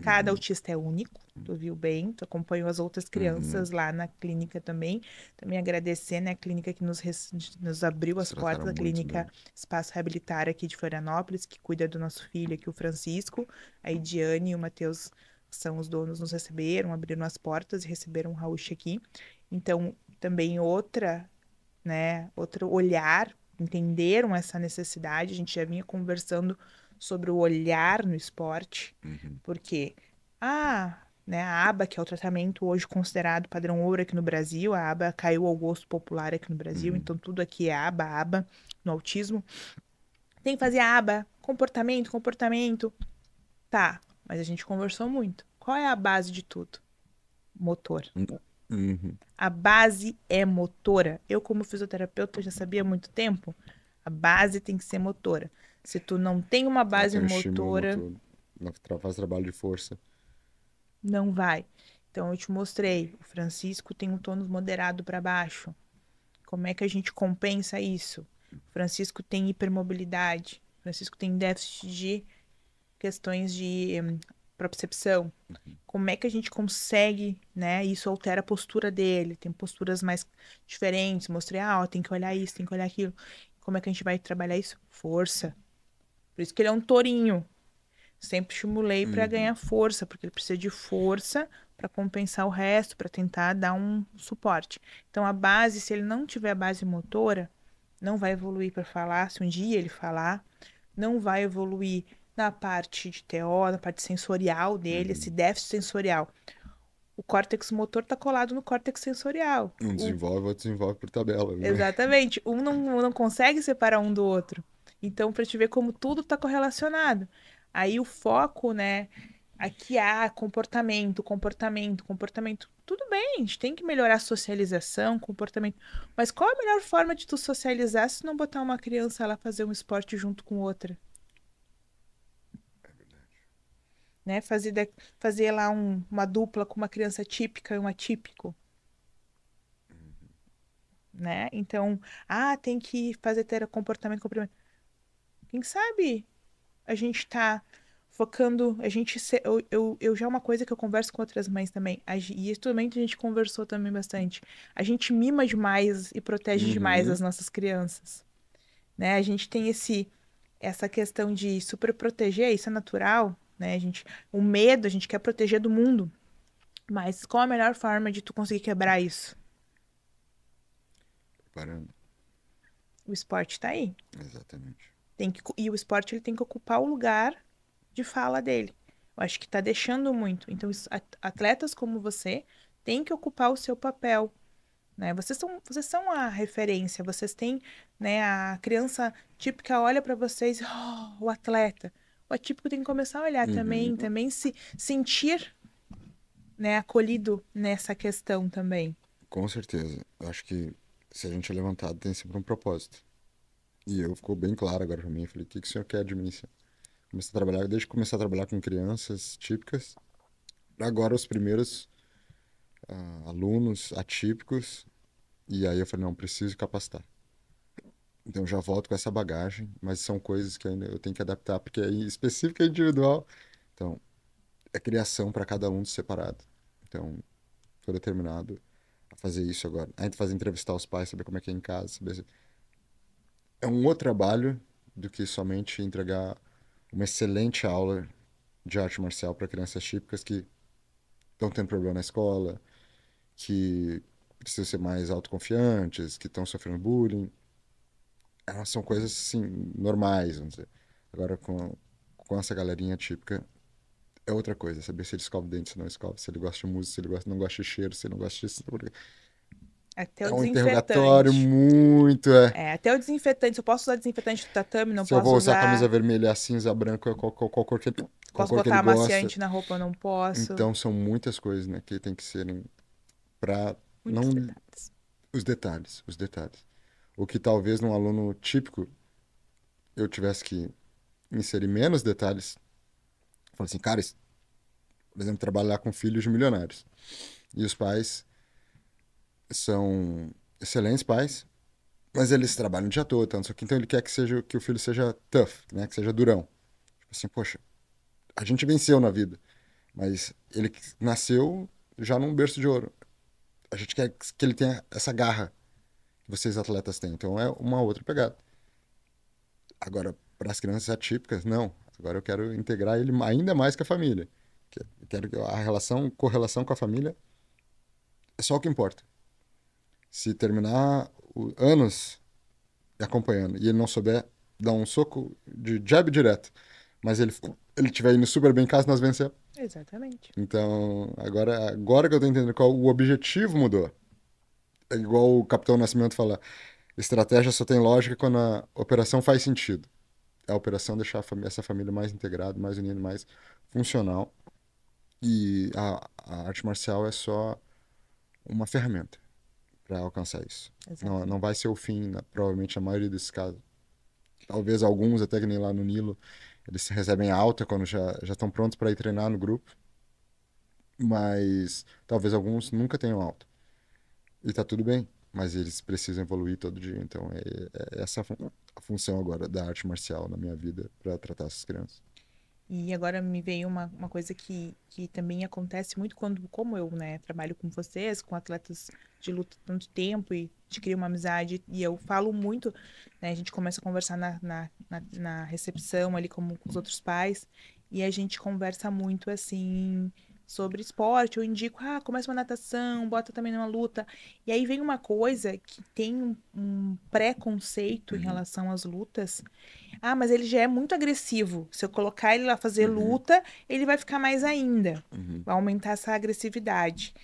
Cada Uhum. autista é único. Tu viu bem, tu acompanhou as outras Uhum. crianças lá na clínica também. Também agradecer, né, a clínica que nos abriu Se as trataram portas, a muito clínica bem. Espaço Reabilitar aqui de Florianópolis, que cuida do nosso filho aqui, o Francisco. A Ediane e o Matheus, que são os donos, nos receberam, abriram as portas e receberam o Raúcho aqui. Então, também outra, né, outro olhar, entenderam essa necessidade. A gente já vinha conversando sobre o olhar no esporte, Uhum. porque né, a aba, que é o tratamento hoje considerado padrão ouro aqui no Brasil, a aba caiu ao gosto popular aqui no Brasil, Uhum. então tudo aqui é aba, no autismo. Tem que fazer a aba, comportamento, comportamento. Tá, mas a gente conversou muito. Qual é a base de tudo? Motor. Uhum. A base é motora. Eu, como fisioterapeuta, já sabia há muito tempo. A base tem que ser motora. Se tu não tem uma Ela base tem um estímulo motora, motor, faz trabalho de força. não vai. Então, eu te mostrei. O Francisco tem um tônus moderado para baixo. Como é que a gente compensa isso? O Francisco tem hipermobilidade. O Francisco tem déficit de questões de propriocepção. Como é que a gente consegue, né? Isso altera a postura dele. Tem posturas mais diferentes. Mostrei, ó, tem que olhar isso, tem que olhar aquilo. Como é que a gente vai trabalhar isso? Força. Por isso que ele é um tourinho. Sempre estimulei para Uhum. ganhar força, porque ele precisa de força para compensar o resto, para tentar dar um suporte. Então, a base, se ele não tiver a base motora, não vai evoluir para falar. Se um dia ele falar, não vai evoluir na parte de TO, na parte sensorial dele, esse Uhum. déficit sensorial. O córtex motor está colado no córtex sensorial. Um desenvolve, outro desenvolve por tabela, né? Exatamente. Um não consegue separar um do outro. Então, para te ver como tudo está correlacionado. Aí o foco, né? Aqui comportamento, comportamento, comportamento. Tudo bem, a gente tem que melhorar a socialização, comportamento. Mas qual a melhor forma de tu socializar se não botar uma criança lá fazer um esporte junto com outra? Né? Fazer lá uma dupla com uma criança típica e um atípico, né? Então, tem que fazer ter comportamento, comportamento. Quem sabe a gente tá focando, eu já é uma coisa que eu converso com outras mães também, e isso também a gente conversou também bastante. A gente mima demais e protege demais Uhum. as nossas crianças, né? A gente tem essa questão de super proteger, isso é natural, né? O medo, a gente quer proteger do mundo, mas qual a melhor forma de tu conseguir quebrar isso? Parando. O esporte tá aí. Exatamente. E o esporte ele tem que ocupar o lugar de fala dele. Eu acho que está deixando muito. Então, atletas como você têm que ocupar o seu papel, né? Vocês são a referência, vocês têm, né, a criança típica olha para vocês, o atleta. O atípico tem que começar a olhar Uhum. também se sentir, né, acolhido nessa questão também. Com certeza. Eu acho que se a gente é levantado, tem sempre um propósito. E eu ficou bem claro agora pra mim. Eu falei, o que que o senhor quer de mim, senhor? Comecei a trabalhar, desde que começar a trabalhar com crianças típicas, agora os primeiros alunos atípicos. E aí eu falei, não, preciso capacitar. Então já volto com essa bagagem, mas são coisas que ainda eu tenho que adaptar, porque é específica e individual. Então, é criação para cada um separado. Então, foi determinado a fazer isso agora. A gente fazer entrevistar os pais, saber como é que é em casa, saber é um outro trabalho do que somente entregar uma excelente aula de arte marcial para crianças típicas que estão tendo problema na escola, que precisam ser mais autoconfiantes, que estão sofrendo bullying. Elas são coisas assim normais, vamos dizer. Agora com essa galerinha típica é outra coisa. Saber se ele escova o dente, se não escova, se ele gosta de música, se ele gosta, não gosta de cheiro, se ele não gosta disso. Até É o um interrogatório desinfetante. muito. É, até o desinfetante. Se eu posso usar desinfetante do tatame, não Se eu vou posso usar camisa usar. vermelha, cinza, branca, qual Posso cor que ele botar gosta. amaciante na roupa, não posso. Então são muitas coisas, né, que tem que serem para Muitos não detalhes. os detalhes. O que talvez num aluno típico eu tivesse que inserir menos detalhes. Falar assim, cara, por exemplo, trabalhar com filhos de milionários. E os pais são excelentes pais, mas eles trabalham o dia todo, tanto isso aqui, então ele quer que o filho seja tough, né, que seja durão. Tipo assim, poxa, a gente venceu na vida, mas ele nasceu já num berço de ouro. A gente quer que ele tenha essa garra que vocês atletas têm. Então é uma outra pegada. Agora, para as crianças atípicas, não. Agora eu quero integrar ele ainda mais com a família. Eu quero que a correlação com a família é só o que importa. Se terminar anos acompanhando e ele não souber dar um soco de jab direto, mas ele estiver indo super bem em casa, nós vencemos. Exatamente. Então, agora que eu tô entendendo qual o objetivo mudou. É igual o Capitão Nascimento fala, estratégia só tem lógica quando a operação faz sentido. A operação deixar essa família mais integrada, mais unida, mais funcional. E a arte marcial é só uma ferramenta para alcançar isso. Não, não vai Exatamente. ser o fim, provavelmente, a maioria desses casos. Talvez alguns, até que nem lá no Nilo, eles recebem alta quando já estão prontos para ir treinar no grupo. Mas talvez alguns nunca tenham alta. E tá tudo bem, mas eles precisam evoluir todo dia. Então é essa a função agora da arte marcial na minha vida para tratar essas crianças. E agora me veio uma coisa que também acontece muito quando, como eu, né, trabalho com vocês, com atletas de luta há tanto tempo e a gente cria uma amizade e eu falo muito, né, a gente começa a conversar na recepção ali como com os outros pais e a gente conversa muito assim sobre esporte, eu indico, começa uma natação, bota também numa luta. E aí vem uma coisa que tem um preconceito em Uhum, relação às lutas. Mas ele já é muito agressivo. Se eu colocar ele lá fazer uhum, luta, ele vai ficar mais ainda. uhum. Vai aumentar essa agressividade.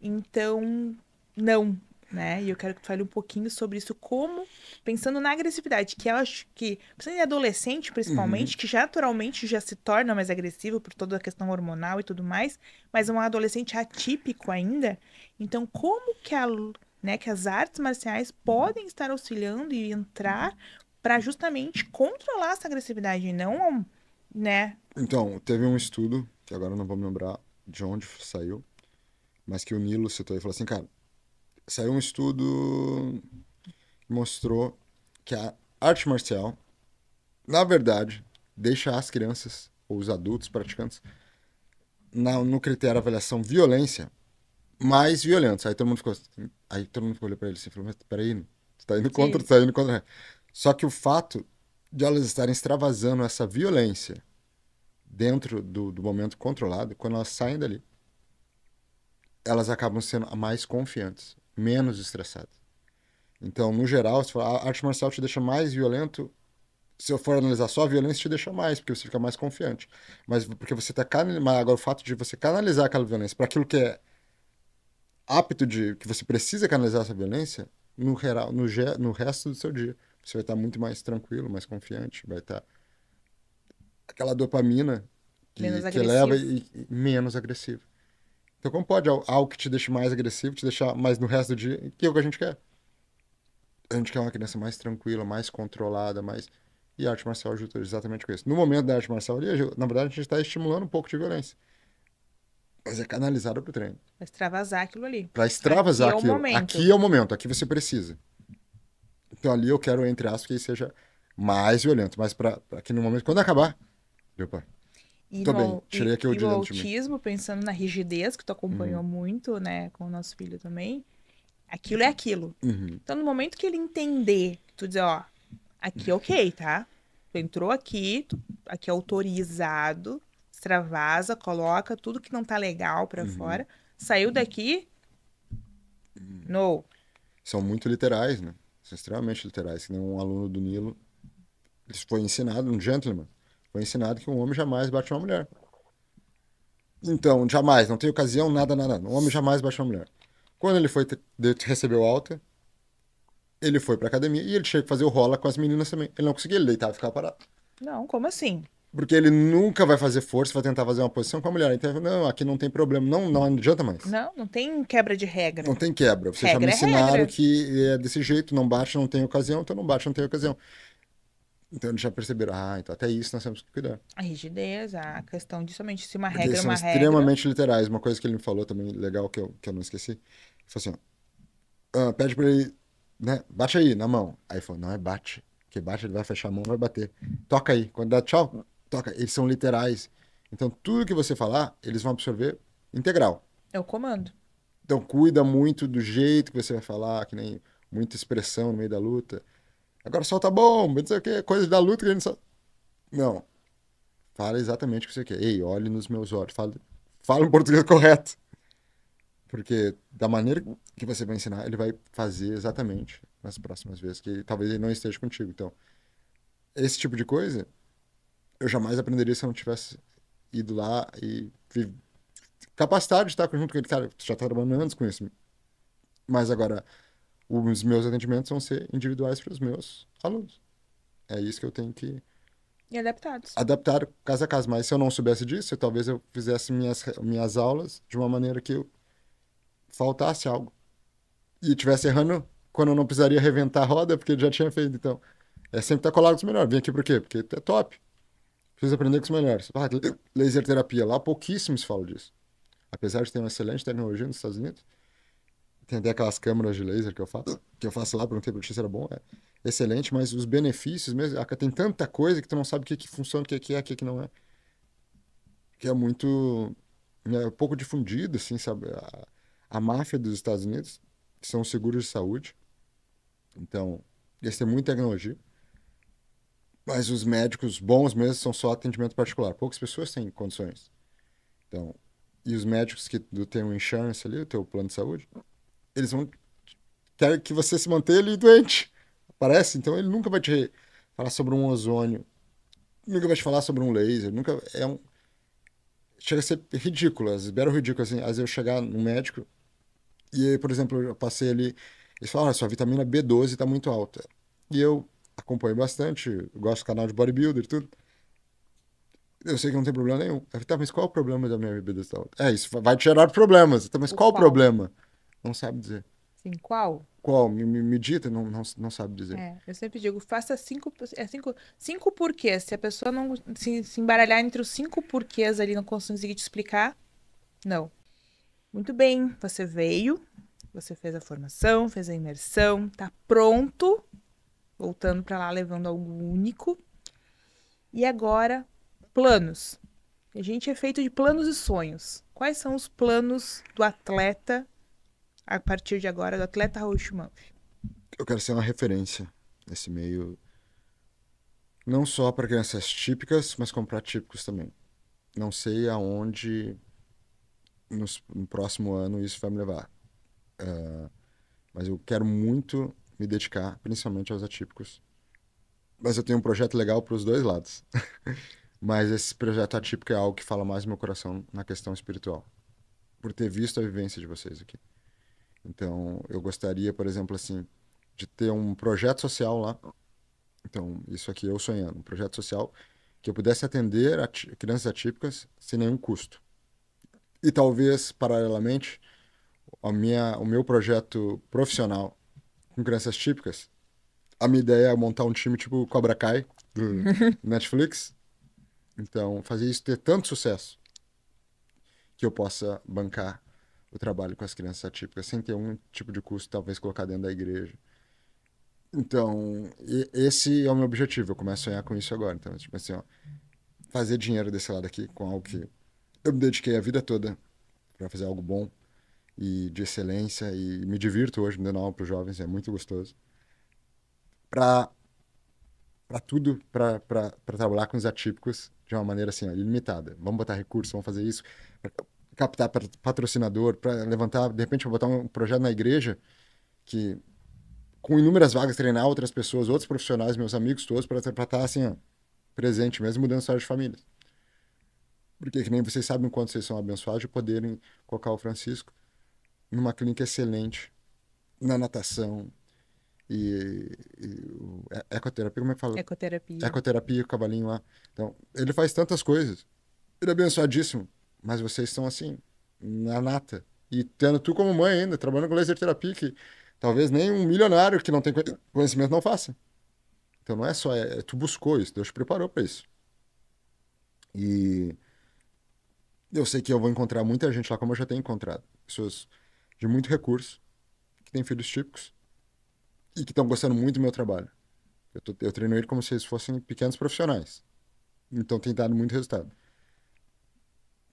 Então, não, né? E eu quero que tu fale um pouquinho sobre isso, como, pensando na agressividade, que eu acho que, pensando em adolescente Uhum. principalmente, que já naturalmente já se torna mais agressivo por toda a questão hormonal e tudo mais, mas é um adolescente atípico ainda. Então, como que né, que as artes marciais podem estar auxiliando e entrar para justamente controlar essa agressividade, e não, né? Então, teve um estudo, que agora eu não vou me lembrar de onde saiu, mas que o Nilo citou e falou assim, cara, saiu um estudo que mostrou que a arte marcial, na verdade, deixa as crianças ou os adultos praticantes no critério avaliação violência mais violentos. Aí todo mundo ficou olhando pra ele assim, e falou, mas peraí, você tá indo contra, Sim. você tá indo contra. Só que o fato de elas estarem extravasando essa violência dentro do momento controlado, quando elas saem dali, elas acabam sendo mais confiantes, menos estressadas. Então, no geral, se for, a arte marcial te deixa mais violento. Se eu for analisar só a violência, te deixa mais, porque você fica mais confiante. Mas porque você está canalizando. Agora, o fato de você canalizar aquela violência para aquilo que é apto de. Que você precisa canalizar essa violência, no resto do seu dia. Você vai estar muito mais tranquilo, mais confiante, vai estar aquela dopamina Menos que eleva agressivo. e menos agressivo. Então, como pode algo que te deixe mais agressivo, te deixar mais no resto do dia, que é o que a gente quer? A gente quer uma criança mais tranquila, mais controlada, mais. E a arte marcial ajuda exatamente com isso. No momento da arte marcial, na verdade, a gente está estimulando um pouco de violência. Mas é canalizada para o treino. Vai extravasar aquilo ali. Para Aqui extravasar é o aquilo. momento. Aqui é o momento, aqui você precisa. Então ali eu quero, entre aspas, que seja mais violento. Mas para aqui no momento, quando acabar, opa, E, tô bem, tirei aquilo e de o dentro de mim. autismo, pensando na rigidez, que tu acompanhou Uhum, muito, né, com o nosso filho também, aquilo é aquilo. uhum, Então, no momento que ele entender, tu dizer, ó, aqui é ok, tá? Tu entrou aqui, aqui é autorizado, extravasa, coloca tudo que não tá legal pra uhum, fora. Saiu daqui, uhum. no. São muito literais, né? São extremamente literais. Que nem um aluno do Nilo, ele foi ensinado, um gentleman, foi ensinado que um homem jamais bate uma mulher. Então, jamais, não tem ocasião, nada, nada. Um homem jamais baixou uma mulher. Quando ele foi, recebeu alta, ele foi pra academia e ele tinha que fazer o rola com as meninas também. Ele não conseguia, ele deitava e ficava parado. Não, como assim? Porque ele nunca vai fazer força, vai tentar fazer uma posição com a mulher. Então, ele falou, não, aqui não tem problema. Não, não adianta mais. Não, não tem quebra de regra. Não tem quebra. Vocês já me Regra é ensinaram regra. que é desse jeito, não bate, não tem ocasião, então não bate, não tem ocasião. Então eles já perceberam, então até isso nós temos que cuidar. A rigidez, a questão de somente se uma Porque eles regra é são uma regra. extremamente literais. Uma coisa que ele me falou também, legal, que eu não esqueci. Ele falou assim, pede pra ele, né, bate aí, na mão. Aí ele falou, não é bate. Porque bate, ele vai fechar a mão, vai bater. Toca aí. Quando dá tchau, toca. Eles são literais. Então tudo que você falar, eles vão absorver integral. É o comando. Então cuida muito do jeito que você vai falar, que nem muita expressão no meio da luta. Agora solta a bomba, não sei o que, coisa da luta que a gente só... Não, fala exatamente o que você quer. Ei, olhe nos meus olhos. Fala em português correto. Porque da maneira que você vai ensinar, ele vai fazer exatamente nas próximas vezes, que talvez ele não esteja contigo. Então, esse tipo de coisa, eu jamais aprenderia se eu não tivesse ido lá e capacitado de estar junto com ele. Cara, tu já tá trabalhando anos com isso. Mas agora, os meus atendimentos vão ser individuais para os meus alunos. É isso que eu tenho que E adaptados. adaptar caso a caso. Mas se eu não soubesse disso, talvez eu fizesse minhas aulas de uma maneira que eu faltasse algo. E estivesse errando quando eu não precisaria reventar a roda, porque ele já tinha feito. Então, é sempre estar colado com os melhores. Vem aqui por quê? Porque é top. Precisa aprender com os melhores. Laser terapia. Lá pouquíssimos falam disso. Apesar de ter uma excelente tecnologia nos Estados Unidos, tem até aquelas câmeras de laser que eu faço lá, perguntei pra ti se era bom, é excelente, mas os benefícios mesmo, tem tanta coisa que tu não sabe o que que funciona, o que que não é, que é muito, pouco difundido, assim, sabe? A máfia dos Estados Unidos são os seguros de saúde, então, eles têm muita tecnologia, mas os médicos bons mesmo são só atendimento particular, poucas pessoas têm condições, então, e os médicos que têm um insurance ali, o teu plano de saúde, eles vão quer que você se mantenha ali doente. Parece? Então ele nunca vai te falar sobre um ozônio, nunca vai te falar sobre um laser, nunca é um chega a ser ridículo, às vezes, beira o ridículo assim, às vezes eu chegar no médico e aí, por exemplo, eu passei ali, eles falam, sua vitamina B12 tá muito alta. E eu acompanho bastante, eu gosto do canal de bodybuilder e tudo. Eu sei que não tem problema nenhum. Eu falei, tá, mas qual é o problema da minha bebida tá alta? É, isso vai te gerar problemas. Tá, mas O qual o qual? problema? Não sabe dizer. Sim, qual? Qual? Me dita? Não sabe dizer. É, eu sempre digo, faça cinco porquês. Se a pessoa não se embaralhar entre os cinco porquês ali, não conseguir te explicar, não. Muito bem, você veio, você fez a formação, fez a imersão, tá pronto, voltando para lá, levando algo único. E agora, planos. A gente é feito de planos e sonhos. Quais são os planos do atleta, a partir de agora, do atleta Raul Schumann? Eu quero ser uma referência nesse meio, não só para crianças típicas, mas como para atípicos também. Não sei aonde no próximo ano isso vai me levar, mas eu quero muito me dedicar, principalmente aos atípicos. Mas eu tenho um projeto legal para os dois lados. Mas esse projeto atípico é algo que fala mais no meu coração na questão espiritual, por ter visto a vivência de vocês aqui. Então, eu gostaria, por exemplo, assim, de ter um projeto social lá. Então, isso aqui eu sonhando, um projeto social que eu pudesse atender crianças atípicas sem nenhum custo. E talvez, paralelamente, o meu projeto profissional com crianças típicas, a minha ideia é montar um time tipo Cobra Kai, do Netflix. Então, fazer isso ter tanto sucesso que eu possa bancar o trabalho com as crianças atípicas sem ter um tipo de custo, talvez colocar dentro da igreja. Então, esse é o meu objetivo. Eu começo a sonhar com isso agora. Então, tipo assim, ó, fazer dinheiro desse lado aqui com algo que eu me dediquei a vida toda para fazer algo bom e de excelência e me divirto hoje dando aula para os jovens, é muito gostoso. Para tudo, para trabalhar com os atípicos de uma maneira assim, ó, ilimitada. Vamos botar recursos, vamos fazer isso, pra captar patrocinador, para levantar, de repente, eu vou botar um projeto na igreja que com inúmeras vagas treinar outras pessoas, outros profissionais, meus amigos todos, para estar assim, ó, presente mesmo, mudando a história de família. Porque que nem vocês sabem o quanto vocês são abençoados de poderem colocar o Francisco numa clínica excelente, na natação ecoterapia, como é que fala? Ecoterapia. Ecoterapia, o cavalinho lá. Então, ele faz tantas coisas. Ele é abençoadíssimo. Mas vocês estão assim, na nata. E tendo tu como mãe ainda, trabalhando com laser terapia, que talvez nem um milionário que não tem conhecimento não faça. Então não é só, tu buscou isso, Deus te preparou para isso. E eu sei que eu vou encontrar muita gente lá, como eu já tenho encontrado. Pessoas de muito recurso, que têm filhos típicos e que estão gostando muito do meu trabalho. Eu treino ele como se eles fossem pequenos profissionais. Então tem dado muito resultado.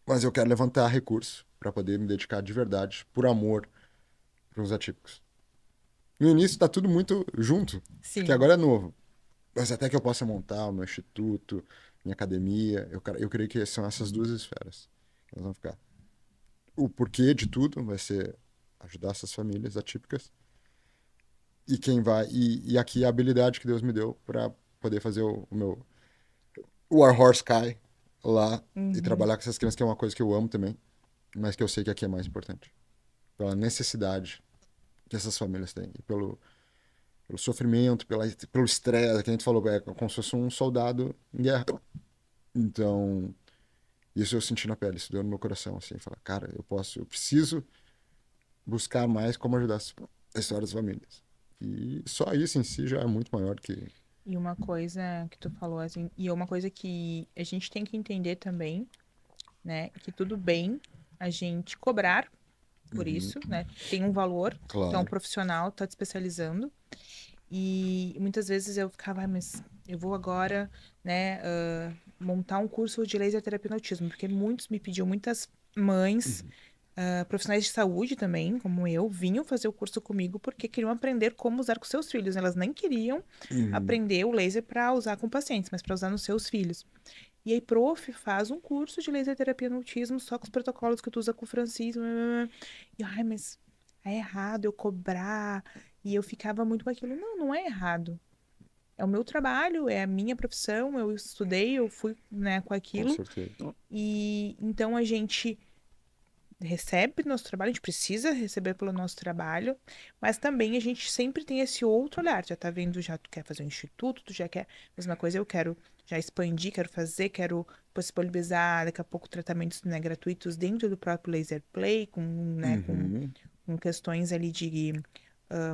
Mas eu quero levantar recurso para poder me dedicar de verdade, por amor, para os atípicos. No início está tudo muito junto, porque Sim. agora é novo. Mas até que eu possa montar o meu instituto, minha academia, eu creio que são essas duas esferas que nós vamos ficar. O porquê de tudo vai ser ajudar essas famílias atípicas e quem vai e aqui a habilidade que Deus me deu para poder fazer o meu War Horse Kai lá e Uhum. trabalhar com essas crianças, que é uma coisa que eu amo também, mas que eu sei que aqui é mais importante. Pela necessidade que essas famílias têm, e pelo sofrimento, pelo estresse, que a gente falou, é como se fosse um soldado em guerra. Então, isso eu senti na pele, isso deu no meu coração, assim, falar, cara, eu preciso buscar mais como ajudar a história das famílias. E só isso em si já é muito maior que... E uma coisa que tu falou, assim, e é uma coisa que a gente tem que entender também, né? Que tudo bem a gente cobrar por Uhum, isso, né? Tem um valor, então um claro. profissional tá te especializando. E muitas vezes eu ficava, mas eu vou agora, né, montar um curso de laser terapia no autismo, porque muitos me pediam, muitas mães, Uhum, profissionais de saúde também, como eu, vinham fazer o curso comigo porque queriam aprender como usar com seus filhos. Elas nem queriam uhum, aprender o laser para usar com pacientes, mas para usar nos seus filhos. E aí, prof, faz um curso de laser terapia no autismo só com os protocolos que tu usa com o Francisco. E, ai, mas é errado eu cobrar. E eu ficava muito com aquilo. Não, não é errado. É o meu trabalho, é a minha profissão, eu estudei, eu fui, né, com com aquilo. certeza. E então a gente recebe nosso trabalho, a gente precisa receber pelo nosso trabalho, mas também a gente sempre tem esse outro olhar. Já tá vendo, já tu quer fazer um instituto, tu já quer. Mesma coisa, eu quero já expandir, quero fazer, quero possibilizar daqui a pouco tratamentos, né, gratuitos dentro do próprio Laser Play, com, né, Uhum, com questões ali de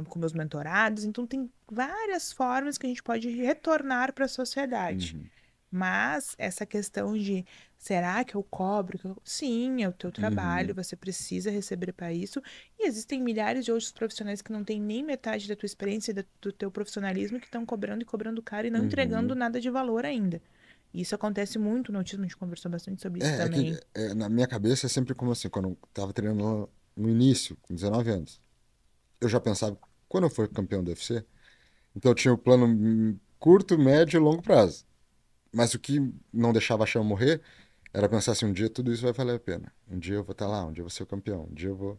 com meus mentorados. Então, tem várias formas que a gente pode retornar para a sociedade. uhum, Mas essa questão de será que eu cobro? Sim, é o teu trabalho, uhum, você precisa receber para isso. E existem milhares de outros profissionais que não têm nem metade da tua experiência e do teu profissionalismo que estão cobrando e cobrando caro e não entregando uhum. nada de valor ainda. E isso acontece muito no autismo, a gente conversou bastante sobre isso É que também. na minha cabeça é sempre como assim, quando eu tava treinando no início, com 19 anos, eu já pensava, quando eu for campeão do UFC, então eu tinha o plano curto, médio e longo prazo. Mas o que não deixava a chama morrer era pensar assim, um dia tudo isso vai valer a pena. Um dia eu vou estar lá, um dia eu vou ser o campeão, um dia eu vou...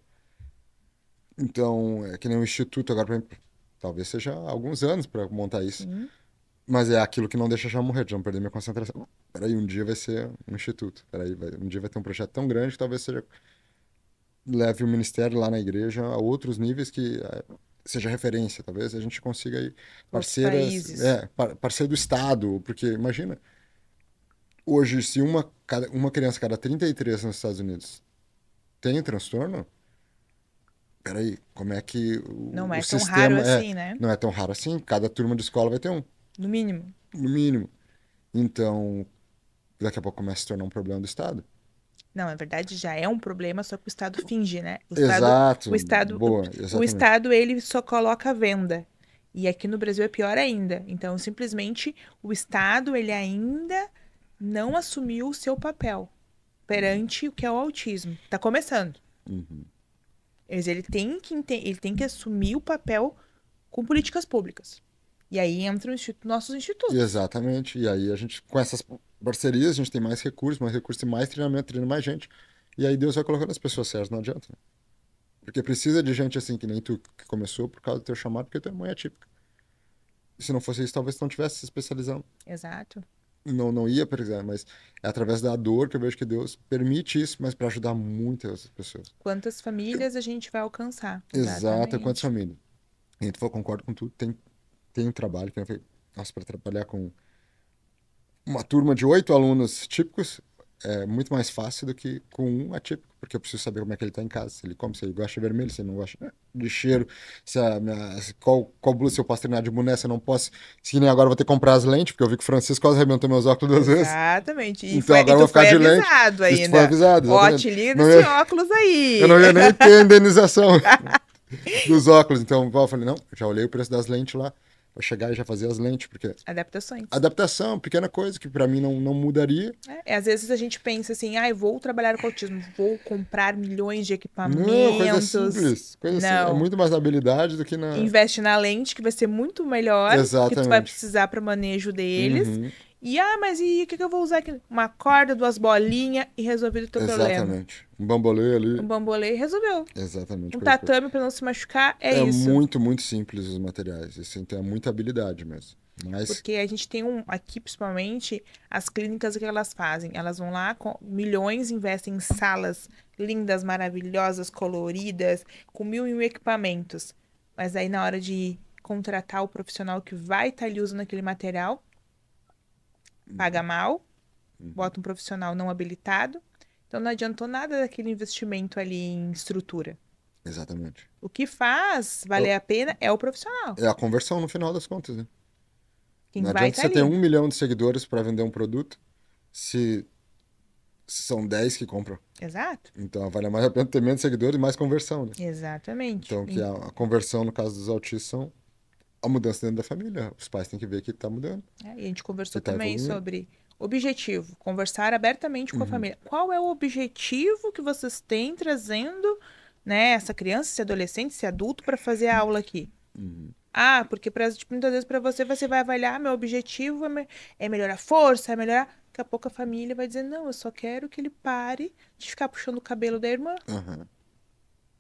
Então, é que nem um instituto agora, pra mim, talvez seja alguns anos para montar isso. Sim, Mas é aquilo que não deixa a chama morrer, de não perder minha concentração. Peraí, um dia vai ser um instituto. Peraí, um dia vai ter um projeto tão grande que talvez seja leve o ministério lá na igreja a outros níveis que seja referência. Talvez a gente consiga aí outros parceiras, países. parceiro do Estado, porque imagina, hoje se uma criança cada 33 nos Estados Unidos tem transtorno, peraí, como é que Não o é tão raro sistema assim, né? não é tão raro assim? Cada turma de escola vai ter um, No mínimo. no mínimo. Então, daqui a pouco começa a se tornar um problema do Estado. Não, na verdade já é um problema, só que o Estado finge, né? O Exato, Estado, boa, o exatamente. Estado ele só coloca a venda. E aqui no Brasil é pior ainda. Então, simplesmente o Estado ele ainda não assumiu o seu papel perante o que é o autismo. Tá começando. Uhum. Mas ele tem que assumir o papel com políticas públicas. E aí entram nossos institutos. Exatamente. E aí a gente, com essas parcerias, a gente tem mais recursos e mais treinamento, treina mais gente. E aí Deus vai colocando as pessoas certas, não adianta. Porque precisa de gente assim, que nem tu que começou por causa do teu chamado, porque tua mãe é típica. E se não fosse isso, talvez tu não tivesse se especializando. Exato. não ia precisar, mas é através da dor que eu vejo que Deus permite isso, mas para ajudar muitas pessoas. Quantas famílias a gente vai alcançar? Exato, é quantas Exatamente. famílias. E tu falou, concordo com tudo, tem um trabalho, que eu falei, nossa, para trabalhar com uma turma de 8 alunos típicos é muito mais fácil do que com um atípico, porque eu preciso saber como é que ele está em casa, se ele come, se ele gosta de vermelho, se ele não gosta de cheiro, qual blusa, se eu posso treinar de boné, se eu não posso, se nem agora eu vou ter que comprar as lentes, porque eu vi que o Francisco quase arrebentou meus óculos 2 vezes, Exatamente. então agora E eu tu vou ficar foi de lente. avisado Isso tu foi ainda. avisado, Ó, exatamente. te liga Não desse ia, óculos eu aí. não ia nem ter indenização dos óculos, então eu falei, não, já olhei o preço das lentes lá, vou chegar e já fazer as lentes, porque Adaptações. adaptação, pequena coisa que para mim não mudaria. Às vezes a gente pensa assim, ah, eu vou trabalhar com autismo, vou comprar milhões de Não, coisa equipamentos. simples. Coisa simples. É Não. muito mais na habilidade do que na. Investe na lente, que vai ser muito melhor, que tu vai Exatamente. precisar para manejo deles. Uhum. E, mas e o que eu vou usar aqui? Uma corda, duas bolinhas e resolvido o teu problema. Exatamente. Um bambolê Um ali. bambolê e resolveu. Exatamente. Um tatame para não se machucar, é É isso. muito, muito simples os materiais. Assim, tem muita habilidade mesmo. Mas. Porque a gente tem aqui, principalmente, as clínicas, o que elas fazem? Elas vão lá, com milhões, investem em salas lindas, maravilhosas, coloridas, com mil e um equipamentos. Mas aí, na hora de contratar o profissional que vai estar ali usando aquele material, paga mal, Uhum. bota um profissional não habilitado. Então, não adiantou nada daquele investimento ali em estrutura. Exatamente. O que faz Eu- valer a pena é o profissional, É a conversão no final das contas, né? quem Não vai adianta estar você ter ali. 1 milhão de seguidores para vender um produto se são 10 que compram. Exato. Então, vale mais a pena ter menos seguidores e mais conversão, né? Exatamente. Então, que a conversão, no caso dos autistas, são a mudança dentro da família. Os pais têm que ver que está mudando, E a gente que conversou está também evoluindo. sobre objetivo, conversar abertamente com a Uhum, família. Qual é o objetivo que vocês têm trazendo, né, essa criança, esse adolescente, esse adulto para fazer a aula aqui? uhum. Ah, porque tipo, muitas vezes para você, você vai avaliar, meu objetivo é melhorar a força, é melhorar. Daqui a pouco a família vai dizer, não, eu só quero que ele pare de ficar puxando o cabelo da irmã. Aham,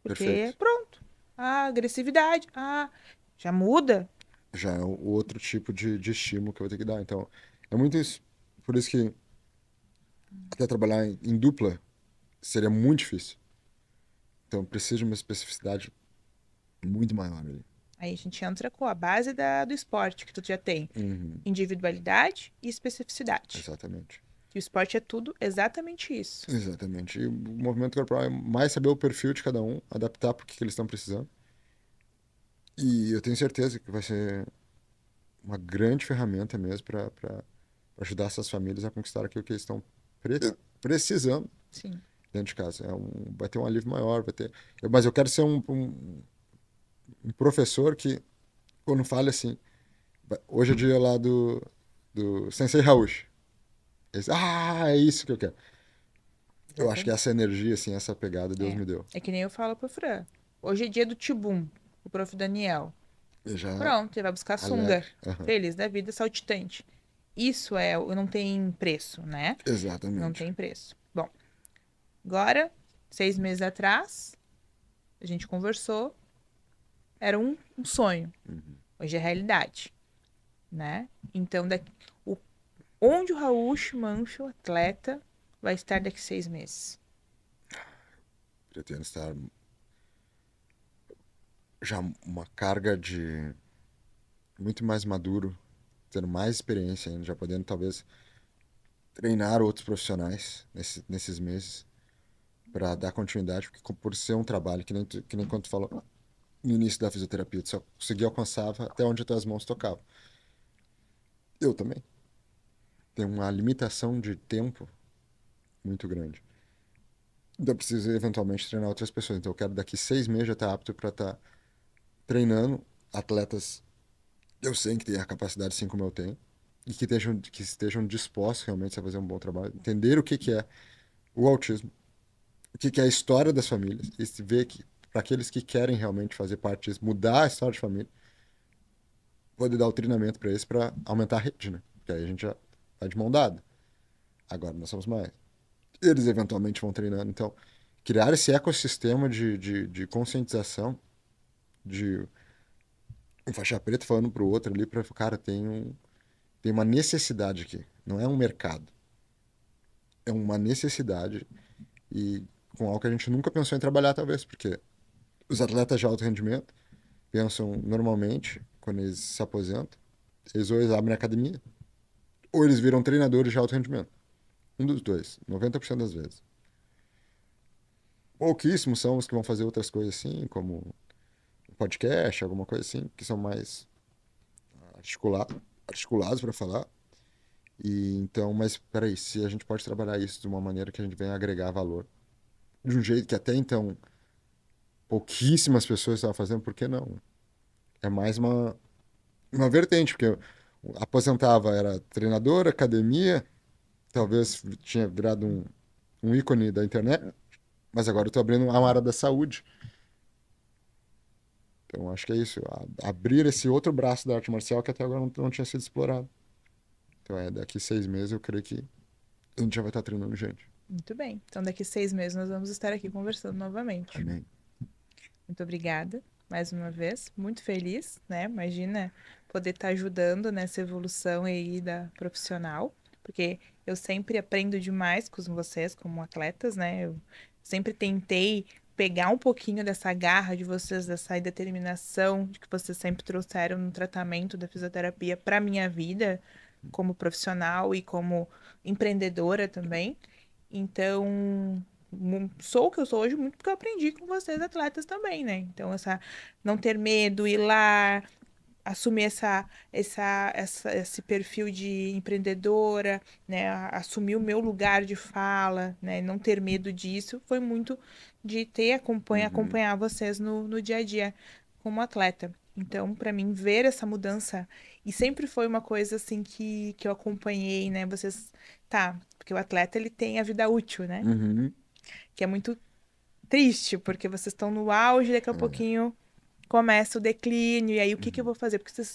Porque, perfeito. pronto. Ah, agressividade. Ah, já muda. Já é o outro tipo de estímulo que eu vou ter que dar. Então, é muito isso. Por isso que até trabalhar em dupla seria muito difícil. Então, precisa de uma especificidade muito maior ali. Aí a gente entra com a base do esporte que tu já tem. Uhum, Individualidade e especificidade. exatamente. E o esporte é tudo exatamente isso. Exatamente. E o movimento corporal é mais saber o perfil de cada um, adaptar para o que eles estão precisando. E eu tenho certeza que vai ser uma grande ferramenta mesmo para ajudar essas famílias a conquistar aquilo que eles estão precisando Sim. dentro de casa. Vai ter um alívio maior, mas eu quero ser um professor que, quando fale assim, hoje é dia lá do Sensei Raushi. É isso que eu quero. Eu acho que Exatamente. essa energia, assim, essa pegada Deus É. me deu. É que nem eu falo pro Fran. Hoje é dia do Tibum, o prof. Daniel. Eu já Pronto, ele vai buscar alegre. sunga. Aham. Feliz da vida, saltitante. Isso não tem preço, né? Não Exatamente. tem preço. Bom, agora, 6 meses atrás, a gente conversou. Era um sonho. Uhum. Hoje é realidade, né? Então, onde o Raul Mancho, atleta, vai estar daqui 6 meses? Pretendo estar já uma carga de muito mais maduro, tendo mais experiência ainda, já podendo talvez treinar outros profissionais nesses meses para dar continuidade, porque por ser um trabalho que nem quando tu falou no início da fisioterapia, tu só conseguia alcançar até onde as tuas mãos tocavam. Eu também. Tem uma limitação de tempo muito grande. Então eu preciso eventualmente treinar outras pessoas. Então eu quero daqui 6 meses já estar apto para estar treinando atletas que eu sei que têm a capacidade assim como eu tenho e que estejam dispostos realmente a fazer um bom trabalho, entender o que é o autismo, o que é a história das famílias, e se ver que para aqueles que querem realmente fazer parte disso, mudar a história de família, poder dar o treinamento para eles para aumentar a rede, né? Porque aí a gente já tá de mão dada. Agora nós somos mais. Eles eventualmente vão treinando. Então, criar esse ecossistema de conscientização, de um faixa preta falando pro outro ali, para cara, Tem uma necessidade aqui, não é um mercado. É uma necessidade e com algo que a gente nunca pensou em trabalhar, talvez, porque os atletas de alto rendimento pensam normalmente, quando eles se aposentam, eles ou eles abrem academia, ou eles viram treinadores de alto rendimento. Um dos dois, 90% das vezes. Pouquíssimos são os que vão fazer outras coisas assim, como podcast, alguma coisa assim, que são mais articulados para falar. E então, mas peraí, se a gente pode trabalhar isso de uma maneira que a gente venha agregar valor, de um jeito que até então pouquíssimas pessoas estavam fazendo, por que não? É mais uma vertente, porque eu aposentava, era treinador, academia, talvez tinha virado um ícone da internet, mas agora eu estou abrindo uma área da saúde. Então, acho que é isso, abrir esse outro braço da arte marcial que até agora não tinha sido explorado. Então, daqui 6 meses eu creio que a gente já vai estar treinando gente. Muito bem. Então, daqui 6 meses nós vamos estar aqui conversando novamente. Amém. Muito obrigada mais uma vez. Muito feliz, né? Imagina poder estar ajudando nessa evolução aí da profissional, porque eu sempre aprendo demais com vocês como atletas, né? Eu sempre tentei pegar um pouquinho dessa garra de vocês, dessa determinação de que vocês sempre trouxeram no tratamento da fisioterapia para minha vida como profissional e como empreendedora também. Então, sou o que eu sou hoje muito porque eu aprendi com vocês, atletas também, né? Então, não ter medo, ir lá, assumir esse perfil de empreendedora, né? Assumir o meu lugar de fala, né? Não ter medo disso, foi muito de Uhum. acompanhar vocês no dia a dia como atleta. Então, para mim, ver essa mudança, e sempre foi uma coisa assim que eu acompanhei, né? Vocês, tá, porque o atleta ele tem a vida útil, né? Uhum. Que é muito triste, porque vocês estão no auge, daqui a É. pouquinho começa o declínio, e aí o que que eu Uhum. vou fazer? Porque vocês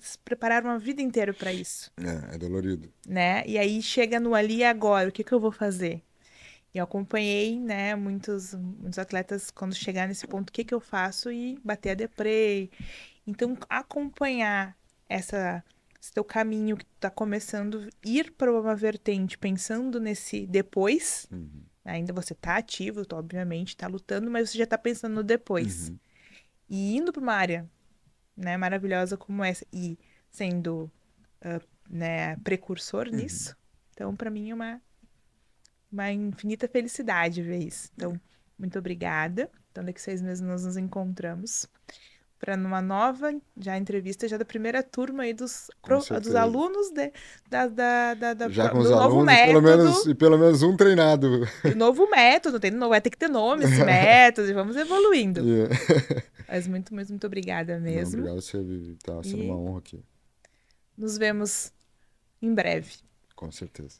se prepararam a vida inteira para isso, É dolorido. né? E aí chega no ali e agora, o que que eu vou fazer? E eu acompanhei, né, muitos atletas quando chegar nesse ponto, o que que eu faço? E bater a deprê. Então, acompanhar esse teu caminho que tu tá começando, ir para uma vertente pensando nesse depois. Uhum. Ainda você tá ativo, obviamente, tá lutando, mas você já tá pensando no depois. Uhum. E indo para uma área, né, maravilhosa como essa e sendo, né, precursor Uhum. nisso. Então, para mim é uma infinita felicidade ver isso. Então, muito obrigada. Então, daqui 6 meses nós nos encontramos para numa nova já entrevista já da primeira turma aí Com dos certeza. alunos Já com os do novo alunos método. e pelo menos um treinado. E o novo método, vai ter que ter nome esse método, e vamos evoluindo. E- Mas muito obrigada Não, mesmo. obrigado, você tá sendo uma E honra aqui. nos vemos em breve. Com certeza.